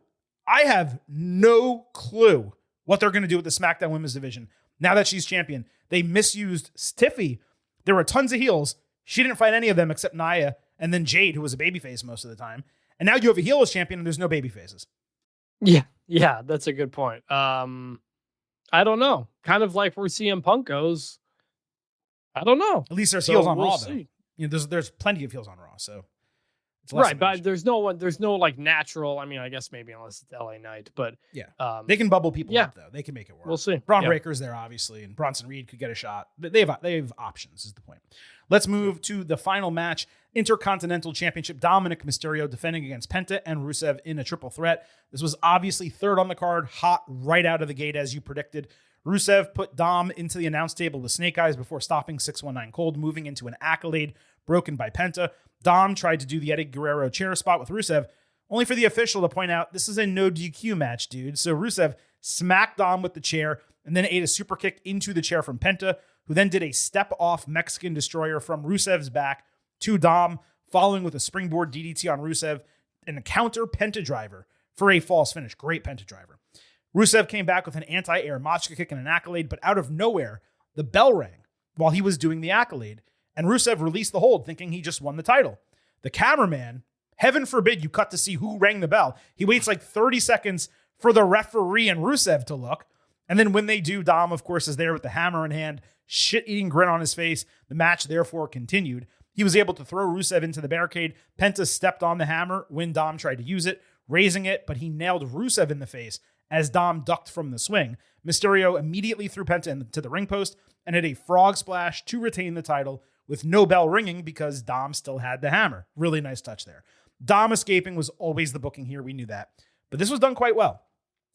I have no clue what they're going to do with the SmackDown Women's Division now that she's champion. They misused Tiffy. There were tons of heels. She didn't fight any of them except Nia and then Jade, who was a babyface most of the time. And now you have a heel as champion and there's no babyfaces. Yeah, that's a good point. I don't know. Kind of like where CM Punk goes. I don't know. At least there's heels on Raw, though. You know, there's plenty of heels on Raw, so it's right. But there's no like natural. I mean, I guess maybe unless it's LA Knight, but yeah, they can bubble people up though. They can make it work. We'll see. Braun Breaker's there, obviously, and Bronson Reed could get a shot. They have options. Is the point. Let's move to the final match: Intercontinental Championship. Dominic Mysterio defending against Penta and Rusev in a triple threat. This was obviously third on the card, hot right out of the gate as you predicted. Rusev put Dom into the announce table with Snake Eyes before stopping 619 Cold, moving into an accolade broken by Penta. Dom tried to do the Eddie Guerrero chair spot with Rusev, only for the official to point out this is a no DQ match, dude. So Rusev smacked Dom with the chair and then ate a super kick into the chair from Penta, who then did a step-off Mexican Destroyer from Rusev's back to Dom, following with a springboard DDT on Rusev and a counter Penta driver for a false finish. Great Penta driver. Rusev came back with an anti-air Machka kick and an accolade, but out of nowhere, the bell rang while he was doing the accolade, and Rusev released the hold thinking he just won the title. The cameraman, heaven forbid you cut to see who rang the bell. He waits like 30 seconds for the referee and Rusev to look. And then when they do, Dom, of course, is there with the hammer in hand, shit-eating grin on his face. The match, therefore, continued. He was able to throw Rusev into the barricade. Penta stepped on the hammer when Dom tried to use it, raising it, but he nailed Rusev in the face as Dom ducked from the swing. Mysterio immediately threw Penta into the ring post and hit a frog splash to retain the title with no bell ringing because Dom still had the hammer. Really nice touch there. Dom escaping was always the booking here. We knew that. But this was done quite well.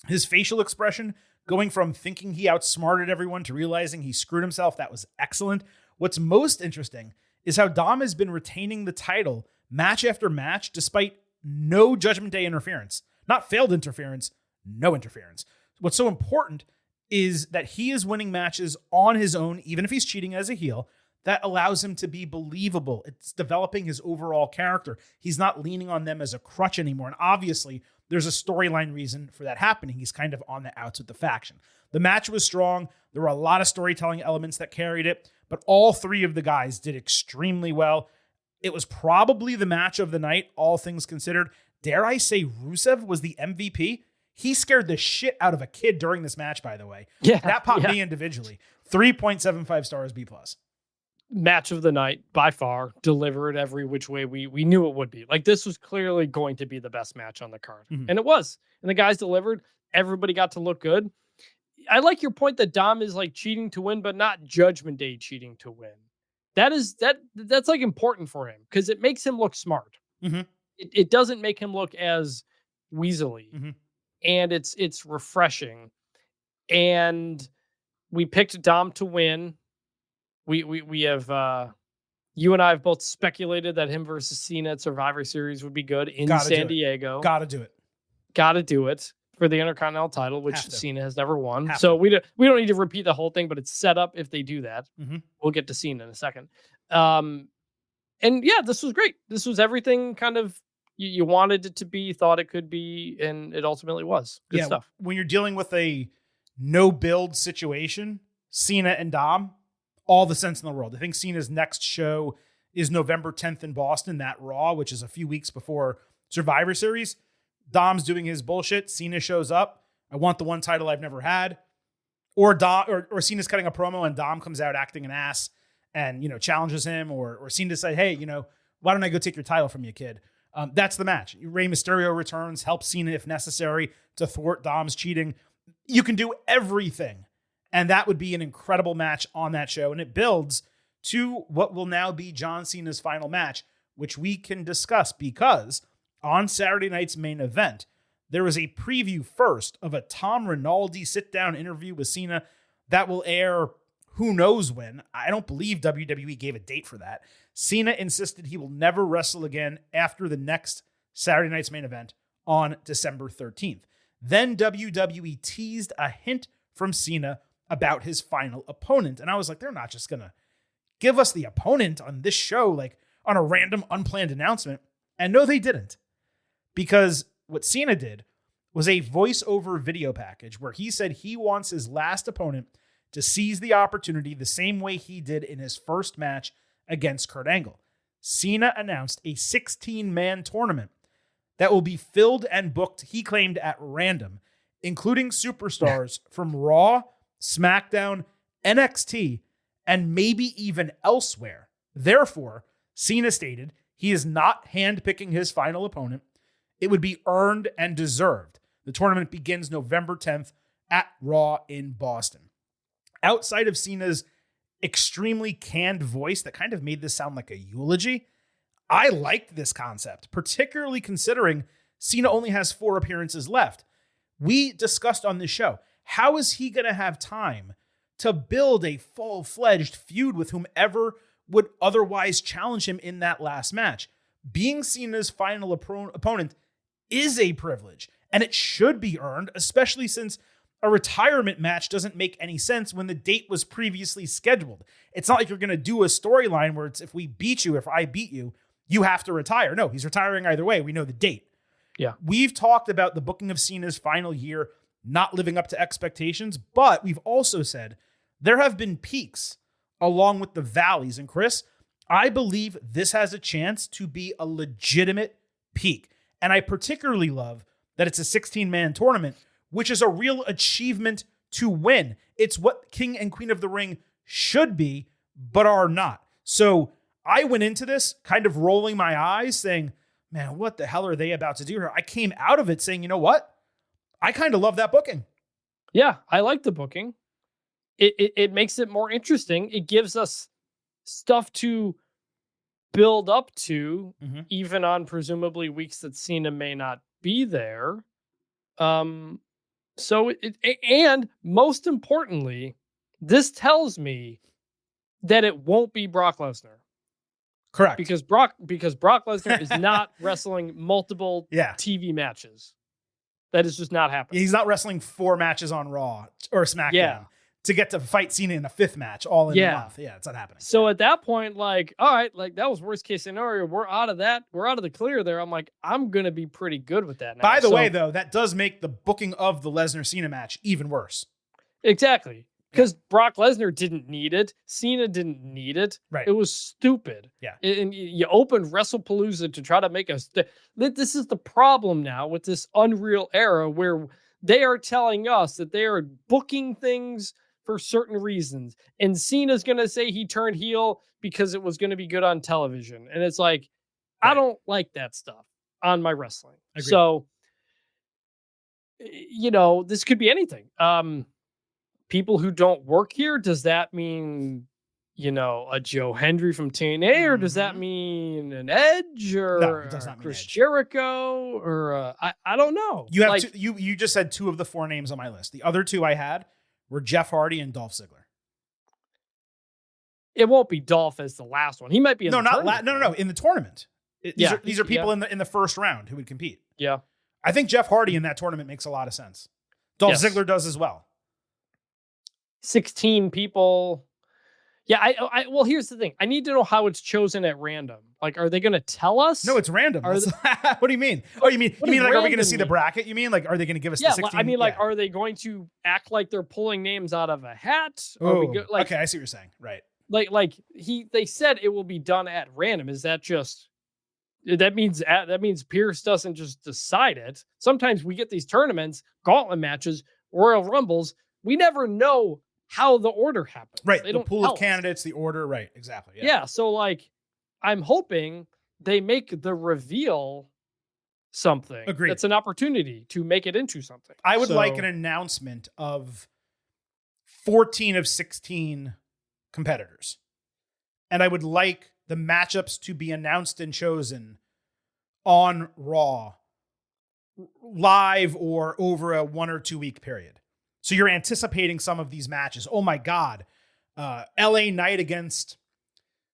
His facial expression, going from thinking he outsmarted everyone to realizing he screwed himself, that was excellent. What's most interesting is how Dom has been retaining the title match after match despite no Judgment Day interference. Not failed interference, no interference. What's so important is that he is winning matches on his own, even if he's cheating as a heel. That allows him to be believable. It's developing his overall character. He's not leaning on them as a crutch anymore. And obviously, there's a storyline reason for that happening. He's kind of on the outs with the faction. The match was strong. There were a lot of storytelling elements that carried it, but all three of the guys did extremely well. It was probably the match of the night, all things considered. Dare I say Rusev was the MVP? He scared the shit out of a kid during this match, by the way. Yeah, that popped me individually. 3.75 stars, B+. Match of the night, by far, delivered every which way we knew it would be. Like, this was clearly going to be the best match on the card. And it was. And the guys delivered. Everybody got to look good. I like your point that Dom is like cheating to win, but not Judgment Day cheating to win. That's like important for him because it makes him look smart. It doesn't make him look as weaselly. And it's refreshing. And we picked Dom to win. We have you and I have both speculated that him versus Cena at Survivor Series would be good in San Diego. Gotta do it for the Intercontinental title, which Cena has never won. So we don't need to repeat the whole thing, but it's set up if they do that. We'll get to Cena in a second. And yeah, this was great. This was everything kind of you wanted it to be, thought it could be, and it ultimately was. Good stuff. When you're dealing with a no build situation, Cena and Dom, all the sense in the world. I think Cena's next show is November 10th in Boston, that Raw, which is a few weeks before Survivor Series. Dom's doing his bullshit. Cena shows up. I want the one title I've never had. Or Cena's cutting a promo and Dom comes out acting an ass and, challenges him. Or Cena said, hey, why don't I go take your title from you, kid? That's the match. Rey Mysterio returns, helps Cena if necessary to thwart Dom's cheating. You can do everything. And that would be an incredible match on that show. And it builds to what will now be John Cena's final match, which we can discuss because on Saturday night's main event, there was a preview first of a Tom Rinaldi sit-down interview with Cena that will air who knows when. I don't believe WWE gave a date for that. Cena insisted he will never wrestle again after the next Saturday night's main event on December 13th. Then WWE teased a hint from Cena about his final opponent. And I was like, they're not just going to give us the opponent on this show, like on a random unplanned announcement. And no, they didn't. Because what Cena did was a voiceover video package where he said he wants his last opponent to seize the opportunity the same way he did in his first match against Kurt Angle. Cena announced a 16-man tournament that will be filled and booked, he claimed, at random, including superstars from Raw, SmackDown, NXT, and maybe even elsewhere. Therefore, Cena stated he is not handpicking his final opponent. It would be earned and deserved. The tournament begins November 10th at Raw in Boston. Outside of Cena's extremely canned voice that kind of made this sound like a eulogy, I liked this concept, particularly considering Cena only has 4 appearances left. We discussed on this show, how is he going to have time to build a full-fledged feud with whomever would otherwise challenge him in that last match? Being Cena's final opponent is a privilege, and it should be earned, especially since a retirement match doesn't make any sense when the date was previously scheduled. It's not like you're going to do a storyline where it's if we beat you, if I beat you, you have to retire. No, he's retiring either way. We know the date. Yeah. We've talked about the booking of Cena's final year not living up to expectations, but we've also said there have been peaks along with the valleys. And Chris, I believe this has a chance to be a legitimate peak. And I particularly love that it's a 16-man tournament, which is a real achievement to win. It's what King and Queen of the Ring should be, but are not. So I went into this kind of rolling my eyes saying, man, what the hell are they about to do here? I came out of it saying, you know what? I kind of love that booking. Yeah, I like the booking. It makes it more interesting. It gives us stuff to build up to, even on presumably weeks that Cena may not be there. So and most importantly, this tells me that it won't be Brock Lesnar. Correct. Because Brock Lesnar is not wrestling multiple TV matches. That is just not happening. He's not wrestling 4 matches on Raw or SmackDown to get to fight Cena in a 5th match all in a month. Yeah, it's not happening. So at that point, like, all right, like that was worst case scenario. We're out of that. We're out of the clear there. I'm like, I'm going to be pretty good with that now. By the way, though, that does make the booking of the Lesnar-Cena match even worse. Exactly. Because Brock Lesnar didn't need it. Cena didn't need it. Right. It was stupid. Yeah. And you opened WrestlePalooza to try to make us. This is the problem now with this Unreal era where they are telling us that they are booking things for certain reasons. And Cena's going to say he turned heel because it was going to be good on television. And it's like, I don't like that stuff on my wrestling. Agreed. So, this could be anything. People who don't work here, does that mean, a Joe Hendry from TNA, or does that mean an Edge, or no, it does not mean Chris Edge. Jericho, or I don't know. You have you just said 2 of the 4 names on my list. The other 2 I had were Jeff Hardy and Dolph Ziggler. It won't be Dolph as the last one. He might be in no, the not tournament, no, in the tournament. These are people in the first round who would compete. Yeah, I think Jeff Hardy in that tournament makes a lot of sense. Dolph Ziggler does as well. 16 people. Yeah, well, here's the thing. I need to know how it's chosen at random. Like, are they going to tell us? No, it's random. What do you mean? Oh, you mean like, are we going to see the bracket? You mean like, are they going to give us the 16? I mean, like, are they going to act like they're pulling names out of a hat? Okay, I see what you're saying. Right. They said it will be done at random. Is that just, that means Pierce doesn't just decide it. Sometimes we get these tournaments, gauntlet matches, Royal Rumbles. We never know how the order happens. Right. The pool of candidates, the order. Right. Exactly. Yeah. So I'm hoping they make the reveal something. Agreed. That's an opportunity to make it into something. I would like an announcement of 14 of 16 competitors. And I would like the matchups to be announced and chosen on Raw live or over a 1 or 2 week period. So you're anticipating some of these matches. Oh my God. LA Knight against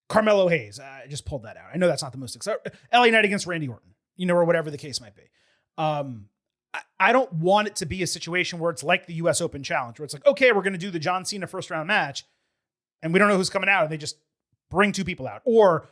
Carmelo Hayes. I just pulled that out. I know that's not the most exciting. LA Knight against Randy Orton, or whatever the case might be. I don't want it to be a situation where it's like the US Open Challenge, where it's like, okay, we're going to do the John Cena first round match and we don't know who's coming out, and they just bring 2 people out. Or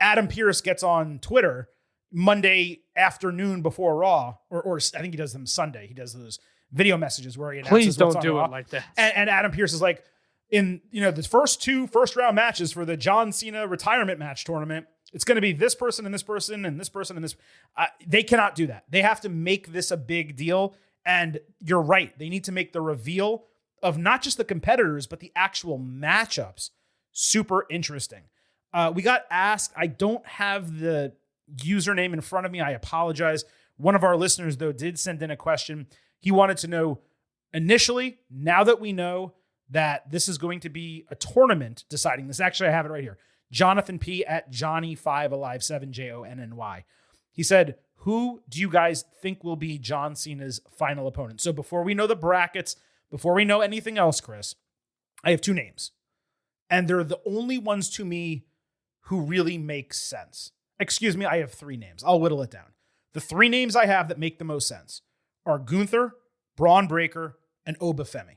Adam Pearce gets on Twitter Monday afternoon before Raw, or I think he does them Sunday. He does those video messages where he announces Please don't what's on do Raw. it like that. And Adam Pearce is like, in the first 2 first round matches for the John Cena retirement match tournament, it's going to be this person and this person and this person and this. They cannot do that. They have to make this a big deal. And you're right. They need to make the reveal of not just the competitors, but the actual matchups super interesting. We got asked, I don't have the username in front of me. I apologize. One of our listeners, though, did send in a question. He wanted to know initially, now that we know that this is going to be a tournament deciding this. Actually, I have it right here. Jonathan P. at Johnny5Alive7, Jonny. He said, who do you guys think will be John Cena's final opponent? So before we know the brackets, before we know anything else, Chris, I have 2 names. And they're the only ones to me who really make sense. Excuse me, I have 3 names. I'll whittle it down. The 3 names I have that make the most sense are Gunther, Braun Breaker, and Obafemi.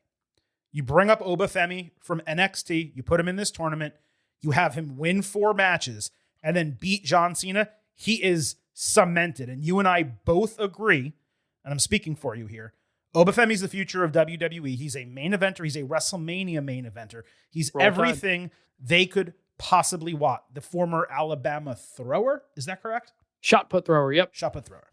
You bring up Obafemi from NXT, you put him in this tournament, you have him win 4 matches, and then beat John Cena. He is cemented. And you and I both agree, and I'm speaking for you here, Obafemi's the future of WWE. He's a main eventer. He's a WrestleMania main eventer. He's Roll everything they could possibly want. The former Alabama thrower. Is that correct? Shot put thrower. Yep. Shot put thrower.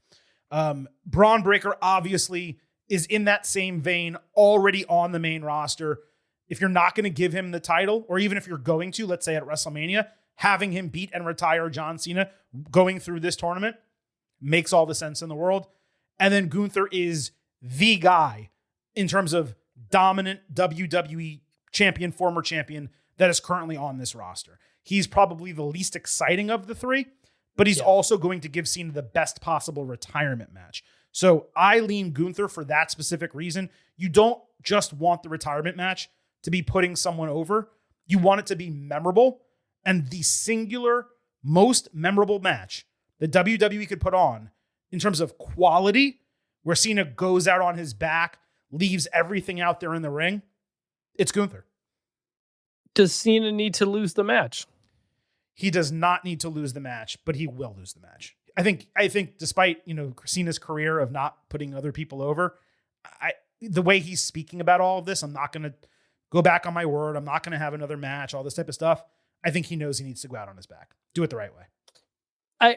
Braun Breaker obviously is in that same vein, already on the main roster. If you're not going to give him the title, or even if you're going to, let's say at WrestleMania, having him beat and retire John Cena going through this tournament makes all the sense in the world. And then Gunther is the guy in terms of dominant WWE champion, former champion that is currently on this roster. He's probably the least exciting of the three, but he's also going to give Cena the best possible retirement match. So I lean Gunther for that specific reason. You don't just want the retirement match to be putting someone over. You want it to be memorable. And the singular most memorable match that WWE could put on in terms of quality, where Cena goes out on his back, leaves everything out there in the ring, it's Gunther. Does Cena need to lose the match? He does not need to lose the match, but he will lose the match. I think despite, Cena's career of not putting other people over, the way he's speaking about all of this, I'm not going to go back on my word. I'm not going to have another match, all this type of stuff. I think he knows he needs to go out on his back. Do it the right way. I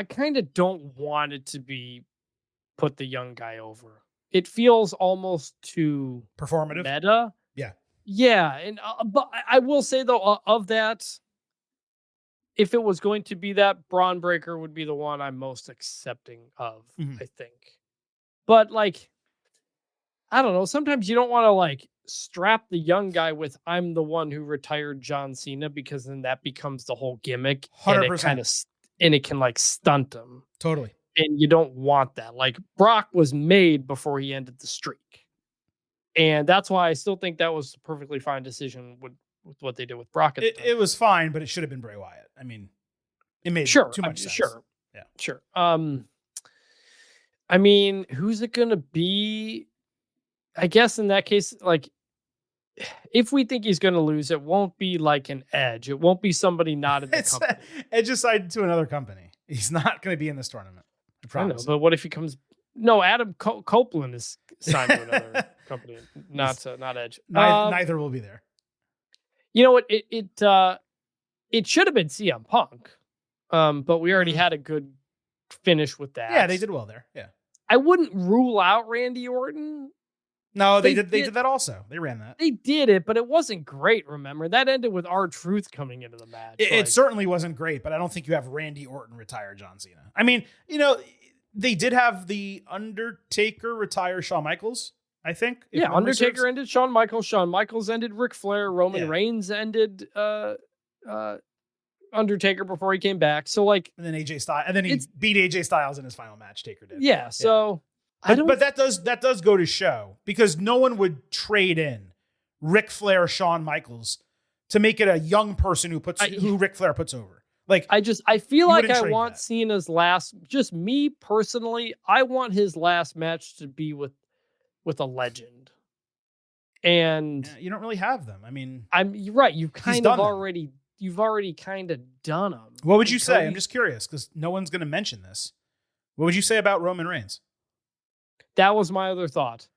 kind of don't want it to be put the young guy over. It feels almost too performative, meta. Yeah. Yeah. And, but I will say though, of that, if it was going to be that, Braun Breaker would be the one I'm most accepting of, I think. But I don't know. Sometimes you don't want to strap the young guy with I'm the one who retired John Cena, because then that becomes the whole gimmick. 100%. And it can stunt him. Totally. And you don't want that. Brock was made before he ended the streak. And that's why I still think that was a perfectly fine decision with what they did with Brock. It was fine, but it should have been Bray Wyatt. I mean, it made too much sense. Sure. Yeah. Sure. I mean, who's it going to be? I guess in that case, if we think he's going to lose, it won't be an Edge. It won't be somebody not in the company. Edge decided to another company. He's not going to be in this tournament. I promise. I know, but what if he comes? No, Adam Copeland is signed to another company, not Edge. Neither will be there. You know what? It should have been CM Punk, but we already had a good finish with that. Yeah, they did well there. Yeah, I wouldn't rule out Randy Orton. No, they did that also. They ran that. They did it, but it wasn't great, remember? That ended with R-Truth coming into the match. It certainly wasn't great, but I don't think you have Randy Orton retire John Cena. I mean, they did have the Undertaker retire Shawn Michaels, I think. Yeah, Undertaker ended Shawn Michaels. Shawn Michaels ended Ric Flair. Roman Reigns ended Undertaker before he came back. So and then AJ Styles, and then he beat AJ Styles in his final match. Taker did. Yeah, so... But that does go to show, because no one would trade in Ric Flair, Shawn Michaels to make it a young person who Ric Flair puts over. I feel like I want Cena's last, just me personally, I want his last match to be with a legend. And you don't really have them. I mean, you're right. You've already kind of done them. What would you say? I'm just curious, because no one's going to mention this. What would you say about Roman Reigns? That was my other thought.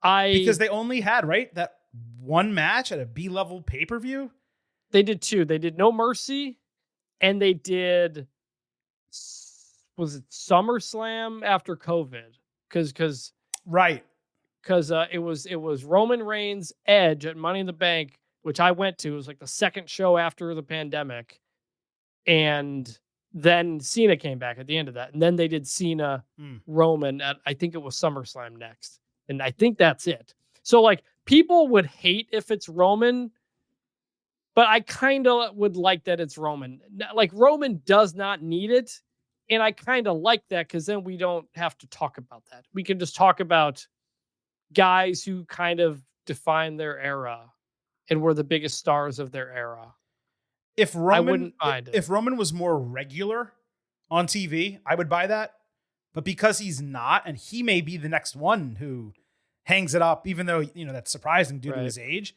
Because they only had, that one match at a B-level pay-per-view? They did two. They did No Mercy, and they did, was it SummerSlam after COVID? Because it was Roman Reigns, Edge at Money in the Bank, which I went to. It was the second show after the pandemic. And then Cena came back at the end of that. And then they did Cena, Roman at, I think it was SummerSlam next. And I think that's it. So people would hate if it's Roman, but I kind of would like that it's Roman. Roman does not need it. And I kind of like that, because then we don't have to talk about that. We can just talk about guys who kind of define their era and were the biggest stars of their era. If Roman, I wouldn't mind it. If Roman was more regular on TV, I would buy that. But because he's not, and he may be the next one who hangs it up, even though that's surprising due to his age,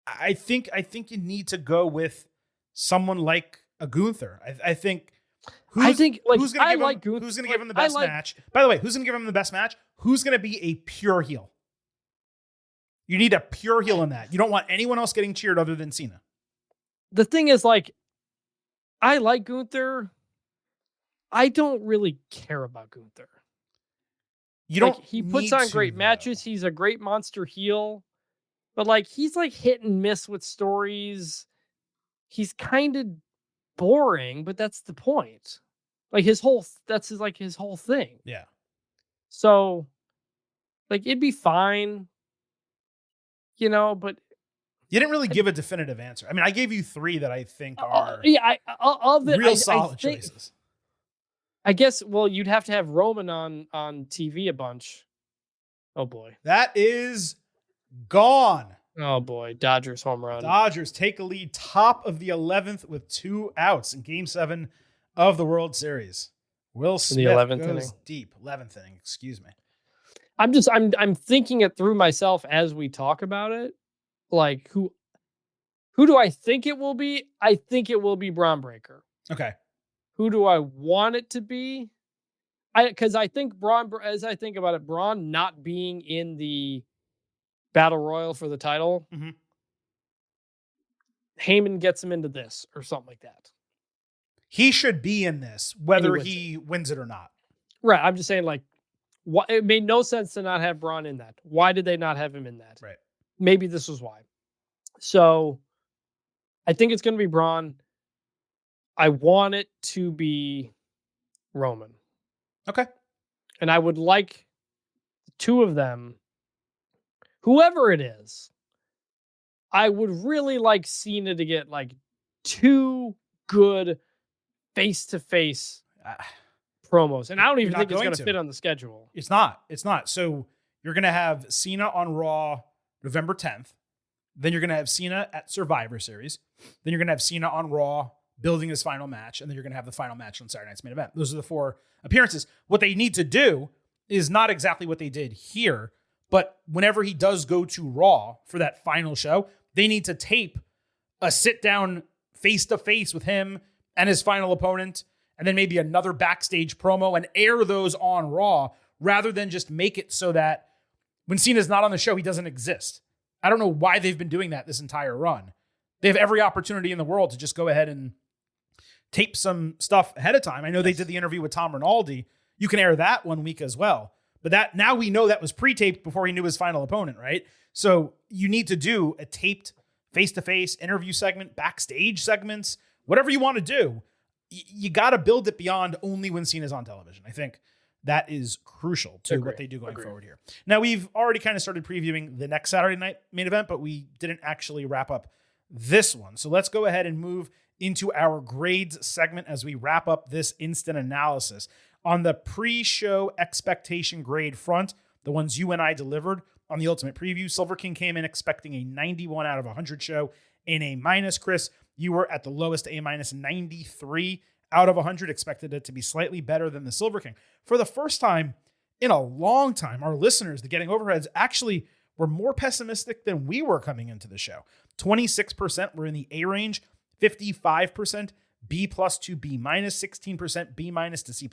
I think you need to go with someone like a Gunther. I think I think who's going to like give him the best match? By the way, who's going to give him the best match? Who's going to be a pure heel? You need a pure heel in that. You don't want anyone else getting cheered other than Cena. The thing is, like, I like Gunther. I don't really care about Gunther. You don't. He puts on great matches. He's a great monster heel, but like he's like hit and miss with stories. He's kind of boring, but that's the point. Like his whole thing. Yeah. So, like, it'd be fine, but you didn't really give a definitive answer. I mean, I gave you 3 that I think are real solid choices. I guess, well, you'd have to have Roman on TV a bunch. Oh, boy. That is gone. Oh, boy. Dodgers home run. Dodgers take a lead, top of the 11th with 2 outs in Game 7 of the World Series. Will Smith goes inning. deep. 11th inning, excuse me. I'm thinking it through myself as we talk about it. Like, who do I think it will be? I think it will be Braun Breaker. Okay. Who do I want it to be? Because I think Braun, as I think about it, Braun not being in the Battle Royal for the title, Heyman gets him into this or something like that. He should be in this, whether he wins it or not. Right. I'm just saying, like, it made no sense to not have Braun in that. Why did they not have him in that? Right. Maybe this was why. So I think it's going to be Braun. I want it to be Roman. Okay. And I would like the 2 of them, whoever it is, I would really like Cena to get like 2 good face-to-face promos. And I don't even think it's going to fit on the schedule. It's not. So you're going to have Cena on Raw November 10th. Then you're going to have Cena at Survivor Series. Then you're going to have Cena on Raw building his final match. And then you're going to have the final match on Saturday Night's Main Event. Those are the 4 appearances. What they need to do is not exactly what they did here, but whenever he does go to Raw for that final show, they need to tape a sit-down face-to-face with him and his final opponent, and then maybe another backstage promo and air those on Raw rather than just make it so that when Cena's not on the show, he doesn't exist. I don't know why they've been doing that this entire run. They have every opportunity in the world to just go ahead and tape some stuff ahead of time. I know they did the interview with Tom Rinaldi. You can air that one week as well. But that now we know that was pre-taped before he knew his final opponent, right? So you need to do a taped face-to-face interview segment, backstage segments, whatever you want to do. You got to build it beyond only when Cena's on television. I think that is crucial to what they do going forward here. Now, we've already kind of started previewing the next Saturday night main event, but we didn't actually wrap up this one. So let's go ahead and move into our grades segment as we wrap up this instant analysis. On the pre-show expectation grade front, the ones you and I delivered on the Ultimate Preview, Silver King came in expecting a 91 out of 100 show in A-. Chris, you were at the lowest A-, 93 out of 100, expected it to be slightly better than the Silver King. For the first time in a long time, our listeners, the Getting Overheads, actually were more pessimistic than we were coming into the show. 26% were in the A range, 55% B+ to B-, 16% B- to C+,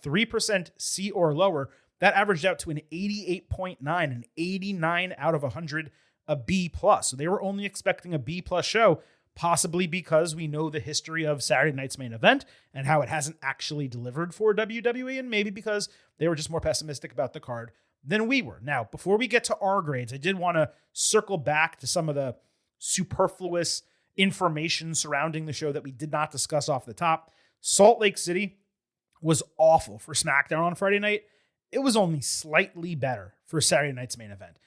3% C or lower. That averaged out to an 88.9, an 89 out of 100, a B+. So they were only expecting a B+ show, possibly because we know the history of Saturday Night's Main Event and how it hasn't actually delivered for WWE, and maybe because they were just more pessimistic about the card than we were. Now, before we get to our grades, I did want to circle back to some of the superfluous information surrounding the show that we did not discuss off the top. Salt Lake City was awful for SmackDown on Friday night. It was only slightly better for Saturday Night's Main Event.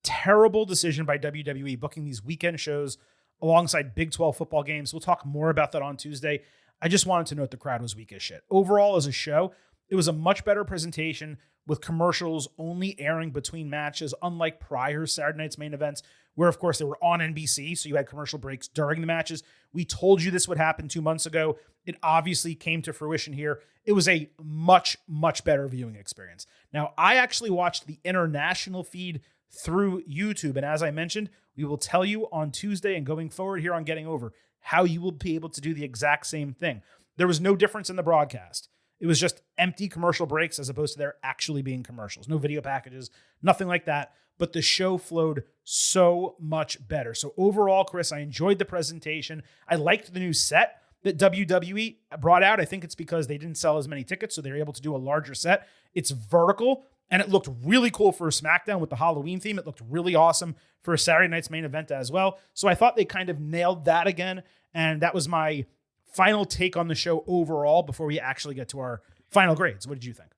Terrible decision by WWE booking these weekend shows alongside Big 12 football games. We'll talk more about that on Tuesday. I just wanted to note the crowd was weak as shit. Overall, as a show, it was a much better presentation with commercials only airing between matches, unlike prior Saturday Night's Main Events, where, of course, they were on NBC, so you had commercial breaks during the matches. We told you this would happen 2 months ago. It obviously came to fruition here. It was a much, much better viewing experience. Now, I actually watched the international feed through YouTube, and as I mentioned, we will tell you on Tuesday and going forward here on Getting Over how you will be able to do the exact same thing. There was no difference in the broadcast. It was just empty commercial breaks as opposed to there actually being commercials. No video packages, nothing like that. But the show flowed so much better. So overall, Chris, I enjoyed the presentation. I liked the new set that WWE brought out. I think it's because they didn't sell as many tickets, so they were able to do a larger set. It's vertical, and it looked really cool for a SmackDown with the Halloween theme. It looked really awesome for a Saturday night's main event as well. So I thought they kind of nailed that again, and that was my final take on the show overall before we actually get to our final grades. What did you think?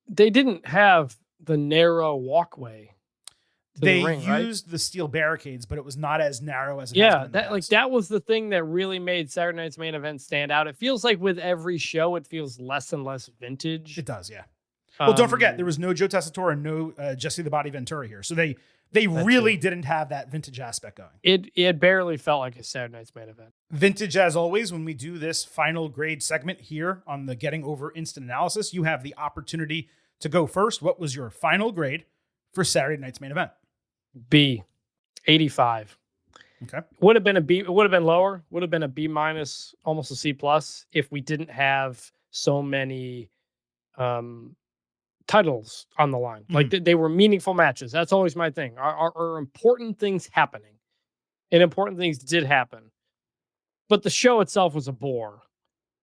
They didn't have the narrow walkway. They ring, used right? the steel barricades, but it was not as narrow as it has been in the past. That was the thing that really made Saturday Night's Main Event stand out. It feels like with every show, it feels less and less vintage. It does, yeah. Well, don't forget, there was no Joe Tessitore and no Jesse the Body Ventura here. So they really didn't have that vintage aspect going. It barely felt like a Saturday Night's Main Event. Vintage, as always, when we do this final grade segment here on the Getting Over Instant Analysis, you have the opportunity to go first. What was your final grade for Saturday Night's Main Event? B, 85. Okay. Would have been a B. It would have been lower. Would have been a B minus, almost a C plus, if we didn't have so many titles on the line. Like they were meaningful matches. That's always my thing. Are important things happening? And important things did happen. But the show itself was a bore.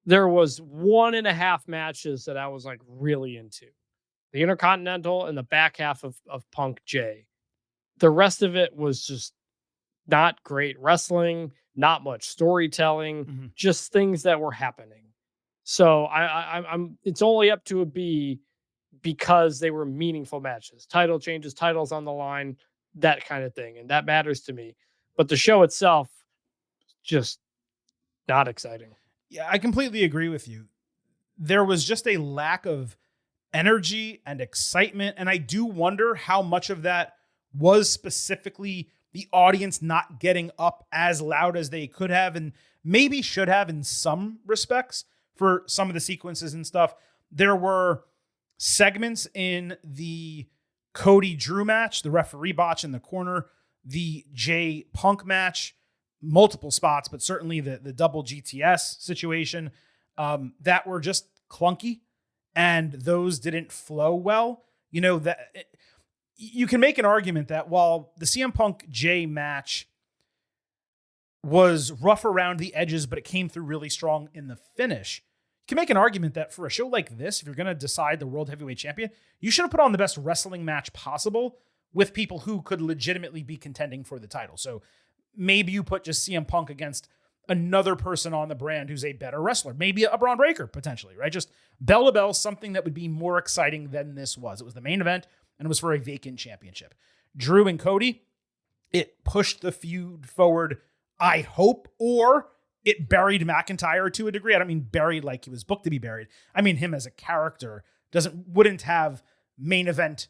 There was 1.5 matches that I was like really into. The Intercontinental and the back half of Punk J. The rest of it was just not great wrestling, not much storytelling, just things that were happening. So I'm it's only up to a B because they were meaningful matches, title changes, titles on the line, that kind of thing. And that matters to me. But the show itself, just not exciting. Yeah, I completely agree with you. There was just a lack of energy and excitement. And I do wonder how much of that was specifically the audience not getting up as loud as they could have and maybe should have in some respects for some of the sequences and stuff. There were segments in the Cody Drew match, the referee botch in the corner, the Jay Punk match, multiple spots, but certainly the double GTS situation that were just clunky and those didn't flow well. You know, that you can make an argument that while the CM Punk Jay match was rough around the edges, but it came through really strong in the finish, you can make an argument that for a show like this, if you're going to decide the World Heavyweight Champion, you should have put on the best wrestling match possible with people who could legitimately be contending for the title. So maybe you put just CM Punk against another person on the brand who's a better wrestler, maybe a Braun Breaker potentially, right? Just bell to bell, something that would be more exciting than this was. It was the main event and it was for a vacant championship. Drew and Cody, it pushed the feud forward, I hope, or it buried McIntyre to a degree. I don't mean buried like he was booked to be buried. I mean him as a character wouldn't have main event,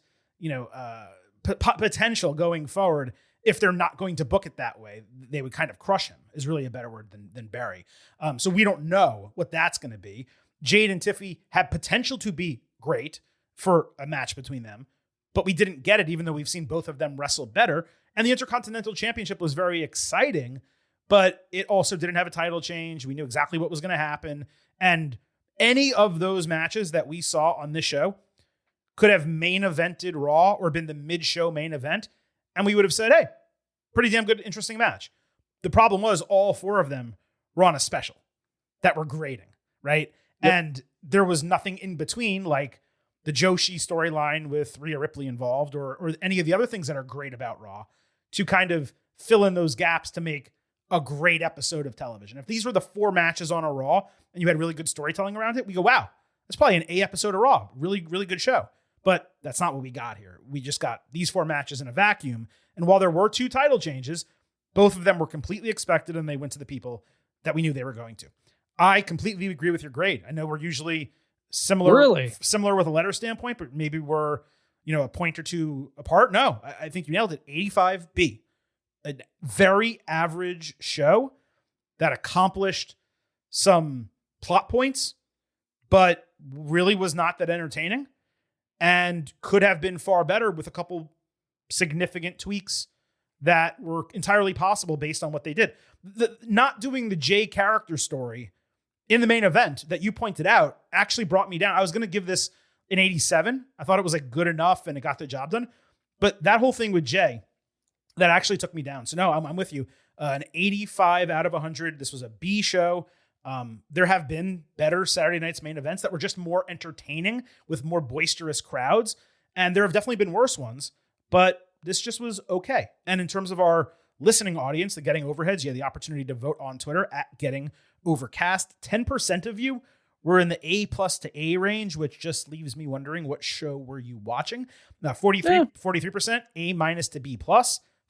potential going forward. If they're not going to book it that way, they would kind of crush him, is really a better word than bury. So we don't know what that's going to be. Jade and Tiffy had potential to be great for a match between them, but we didn't get it, even though we've seen both of them wrestle better. And the Intercontinental Championship was very exciting, but it also didn't have a title change. We knew exactly what was going to happen. And any of those matches that we saw on this show could have main evented Raw or been the mid-show main event. And we would have said, hey, pretty damn good, interesting match. The problem was all 4 of them were on a special that were grading, right? Yep. And there was nothing in between, like the Joshi storyline with Rhea Ripley involved or any of the other things that are great about Raw to kind of fill in those gaps to make a great episode of television. If these were the 4 matches on a Raw and you had really good storytelling around it, we go, wow, that's probably an A episode of Raw. Really, really good show. But that's not what we got here. We just got these 4 matches in a vacuum. And while there were 2 title changes, both of them were completely expected and they went to the people that we knew they were going to. I completely agree with your grade. I know we're usually similar with a letter standpoint, but maybe we're, a point or 2 apart. No, I think you nailed it. 85B. A very average show that accomplished some plot points, but really was not that entertaining and could have been far better with a couple significant tweaks that were entirely possible based on what they did. Not doing the Jay character story in the main event that you pointed out actually brought me down. I was going to give this an 87. I thought it was like good enough and it got the job done. But that whole thing with Jay, that actually took me down. So no, I'm with you. An 85 out of 100. This was a B show. There have been better Saturday night's main events that were just more entertaining with more boisterous crowds. And there have definitely been worse ones, but this just was okay. And in terms of our listening audience, the Getting Overheads, you had the opportunity to vote on Twitter at Getting Overcast. 10% of you were in the A+ to A range, which just leaves me wondering, what show were you watching? Now, 43% A- to B+,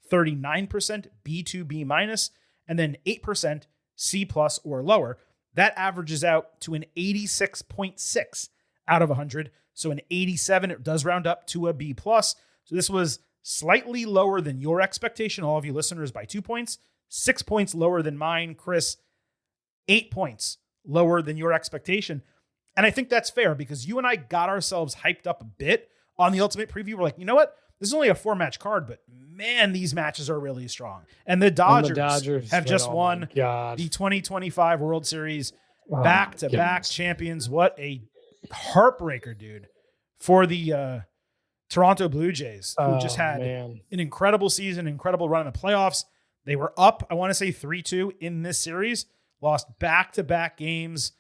39% B to B-, and then 8% C+ or lower. That averages out to an 86.6 out of 100. So an 87, it does round up to a B+. So this was slightly lower than your expectation, all of you listeners, by 2 points. 6 points lower than mine, Chris. 8 points lower than your expectation. And I think that's fair because you and I got ourselves hyped up a bit on the Ultimate Preview. We're like, you know what? This is only a 4-match card, but man, these matches are really strong. And the Dodgers have just won the 2025 World Series back-to-back champions. What a heartbreaker, dude, for the Toronto Blue Jays, who just had an incredible season, incredible run in the playoffs. They were up, I want to say 3-2 in this series, lost back-to-back games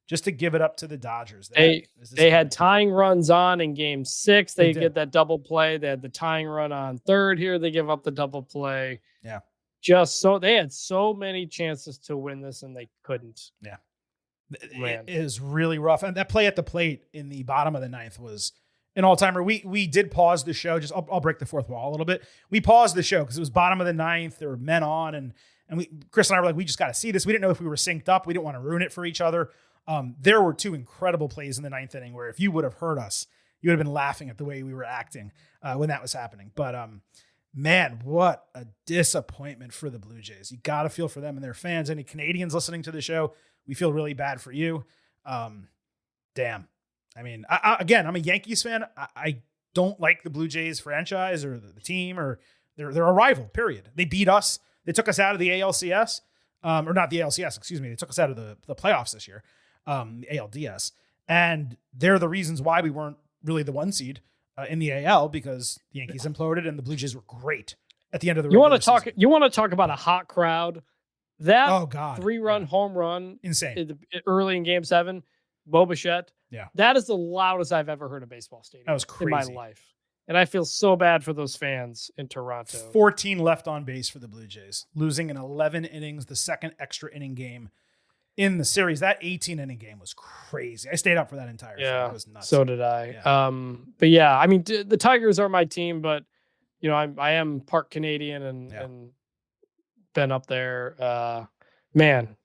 just to give it up to the Dodgers. They had tying runs on in game 6. They get that double play. They had the tying run on third here. They give up the double play. Yeah. They had so many chances to win this and they couldn't. Yeah. Man. It is really rough. And that play at the plate in the bottom of the 9th was an all-timer. We did pause the show. Just I'll break the fourth wall a little bit. We paused the show because it was bottom of the 9th. There were men on, and Chris and I were like, we just got to see this. We didn't know if we were synced up. We didn't want to ruin it for each other. There were 2 incredible plays in the 9th inning where if you would have heard us, you would have been laughing at the way we were acting when that was happening. But man, what a disappointment for the Blue Jays. You got to feel for them and their fans. Any Canadians listening to the show, we feel really bad for you. Damn. I mean, again, I'm a Yankees fan. I don't like the Blue Jays franchise or the team, or they're a rival, period. They beat us. They took us out of the ALCS, or not the ALCS, excuse me. They took us out of the playoffs this year, the ALDS. And they're the reasons why we weren't really the 1 seed in the AL, because the Yankees imploded and the Blue Jays were great at the end of the regular season. You want to talk about a hot crowd? That 3-run home run, insane, early in Game 7, Bo Bichette. Yeah, that is the loudest I've ever heard a baseball stadium. That was crazy in my life, and I feel so bad for those fans in Toronto. 14 left on base for the Blue Jays, losing in 11 innings, the second extra inning game in the series. That 18-inning game was crazy. I stayed up for that entire thing. It was nuts. So did I. Yeah. But yeah, I mean, the Tigers are my team, but you know, I am part Canadian and been up there. Man,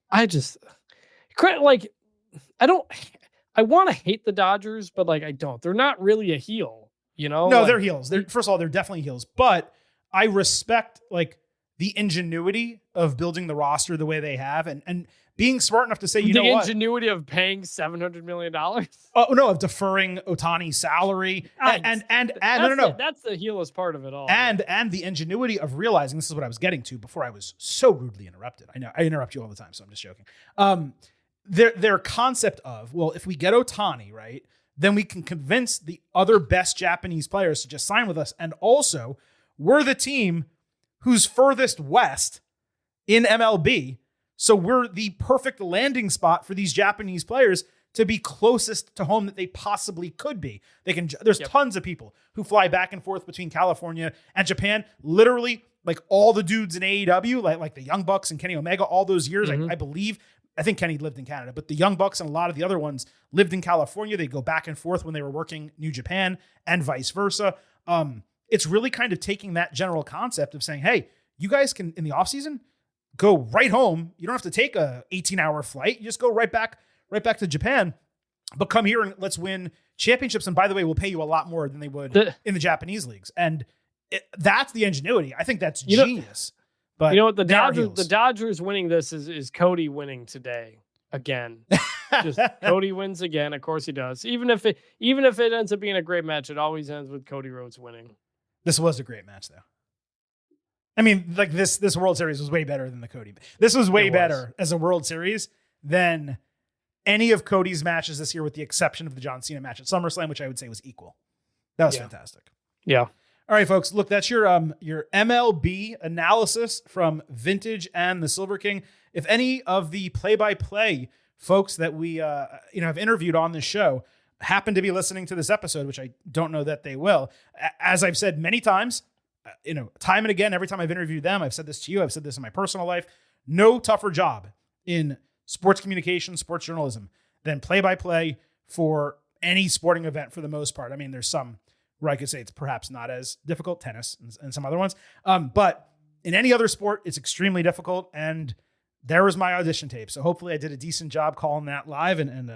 I want to hate the Dodgers, but like I don't. They're not really a heel, you know? No, they're heels. First of all, they're definitely heels. But I respect like the ingenuity of building the roster the way they have, and being smart enough to say, you know what? The ingenuity of paying $700 million. Oh no, of deferring Ohtani's salary, and no. That's the heelest part of it all. And the ingenuity of realizing, this is what I was getting to before I was so rudely interrupted. I know I interrupt you all the time, so I'm just joking. Their concept of, well, if we get Ohtani, right, then we can convince the other best Japanese players to just sign with us. And also, we're the team who's furthest west in MLB. So we're the perfect landing spot for these Japanese players to be closest to home that they possibly could be. There's tons of people who fly back and forth between California and Japan. Literally, like all the dudes in AEW, like the Young Bucks and Kenny Omega, all those years, I think Kenny lived in Canada, but the Young Bucks and a lot of the other ones lived in California. They'd go back and forth when they were working New Japan and vice versa. It's really kind of taking that general concept of saying, hey, you guys can, in the offseason, go right home. You don't have to take a 18-hour flight. You just go right back to Japan, but come here and let's win championships. And by the way, we'll pay you a lot more than they would in the Japanese leagues. And that's the ingenuity. I think that's genius. But you know what? The Dodgers winning this is Cody winning today again. Just Cody wins again. Of course he does. Even if it ends up being a great match, it always ends with Cody Rhodes winning. This was a great match, though. I mean, like this World Series was way better than the Cody. This was way better as a World Series than any of Cody's matches this year, with the exception of the John Cena match at SummerSlam, which I would say was equal. That was fantastic. Yeah. All right, folks. Look, that's your MLB analysis from Vintage and the Silver King. If any of the play-by-play folks that we have interviewed on this show happen to be listening to this episode, which I don't know that they will, as I've said many times, time and again, every time I've interviewed them, I've said this to you, I've said this in my personal life, no tougher job in sports communication, sports journalism than play-by-play for any sporting event for the most part. I mean, there's some where I could say it's perhaps not as difficult, tennis and some other ones. But in any other sport, it's extremely difficult. And there was my audition tape. So hopefully I did a decent job calling that live and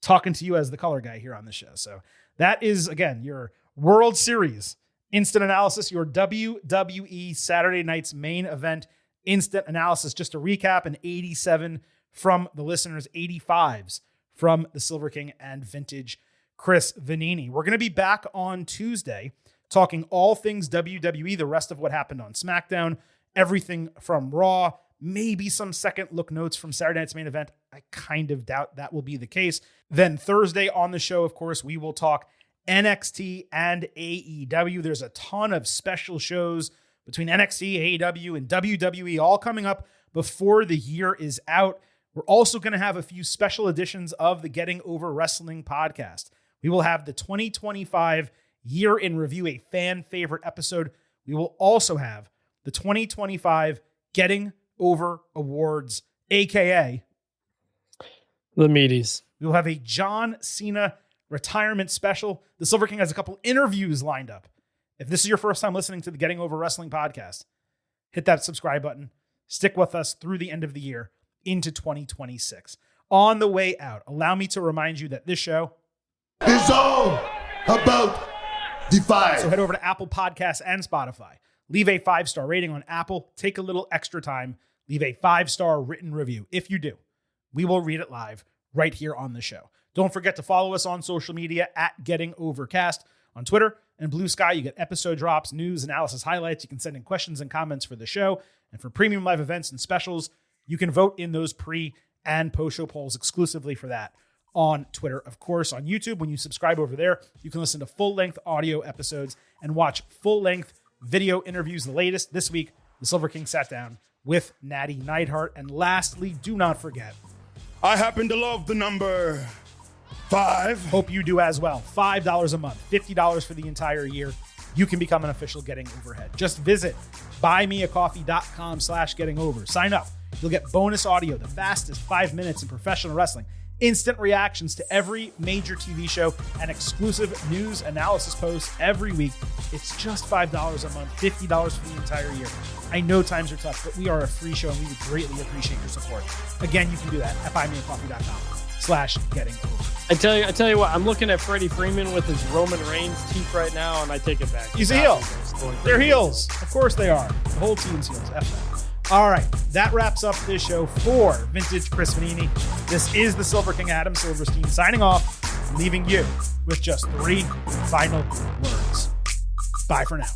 talking to you as the color guy here on the show. So that is, again, your World Series instant analysis, your WWE Saturday night's main event instant analysis. Just to recap, an 87 from the listeners, 85s from the Silver King and Vintage Chris Vanini. We're going to be back on Tuesday talking all things WWE, the rest of what happened on SmackDown, everything from Raw, maybe some second look notes from Saturday night's main event. I kind of doubt that will be the case. Then Thursday on the show, of course, we will talk NXT and AEW. There's a ton of special shows between NXT, AEW, and WWE all coming up before the year is out. We're also going to have a few special editions of the Getting Over Wrestling podcast. We will have the 2025 year in review, a fan favorite episode. We will also have the 2025 Getting Over Awards, aka the meaties. We will have a John Cena retirement special. The Silver King has a couple interviews lined up. If this is your first time listening to the Getting Over Wrestling podcast, hit that subscribe button. Stick with us through the end of the year into 2026. On the way out, allow me to remind you that this show is all about Defy. So head over to Apple Podcasts and Spotify. Leave a 5-star rating on Apple. Take a little extra time. Leave a 5-star written review. If you do, we will read it live right here on the show. Don't forget to follow us on social media at Getting Overcast on Twitter and Blue Sky. You get episode drops, news, analysis, highlights. You can send in questions and comments for the show. And for premium live events and specials, you can vote in those pre- and post-show polls exclusively for that on Twitter. Of course, on YouTube, when you subscribe over there, you can listen to full-length audio episodes and watch full-length video interviews. The latest this week, the Silver King sat down with Natty Neidhart. And lastly, do not forget, I happen to love the number 5. Hope you do as well. $5 a month, $50 for the entire year. You can become an official Getting Overhead. Just visit buymeacoffee.com/gettingover. Sign up. You'll get bonus audio, the fastest 5 minutes in professional wrestling, instant reactions to every major TV show, and exclusive news analysis posts every week. It's just $5 a month, $50 for the entire year. I know times are tough, but we are a free show and we would greatly appreciate your support. Again, you can do that at buymeacoffee.com/gettingover. I tell you what, I'm looking at Freddie Freeman with his Roman Reigns teeth right now, and I take it back. He's a heel. They're heels. Of course they are. The whole team's heels. F them. All right, that wraps up this show for Vintage Chris Vanini. This is the Silver King, Adam Silverstein, signing off, leaving you with just 3 final words. Bye for now.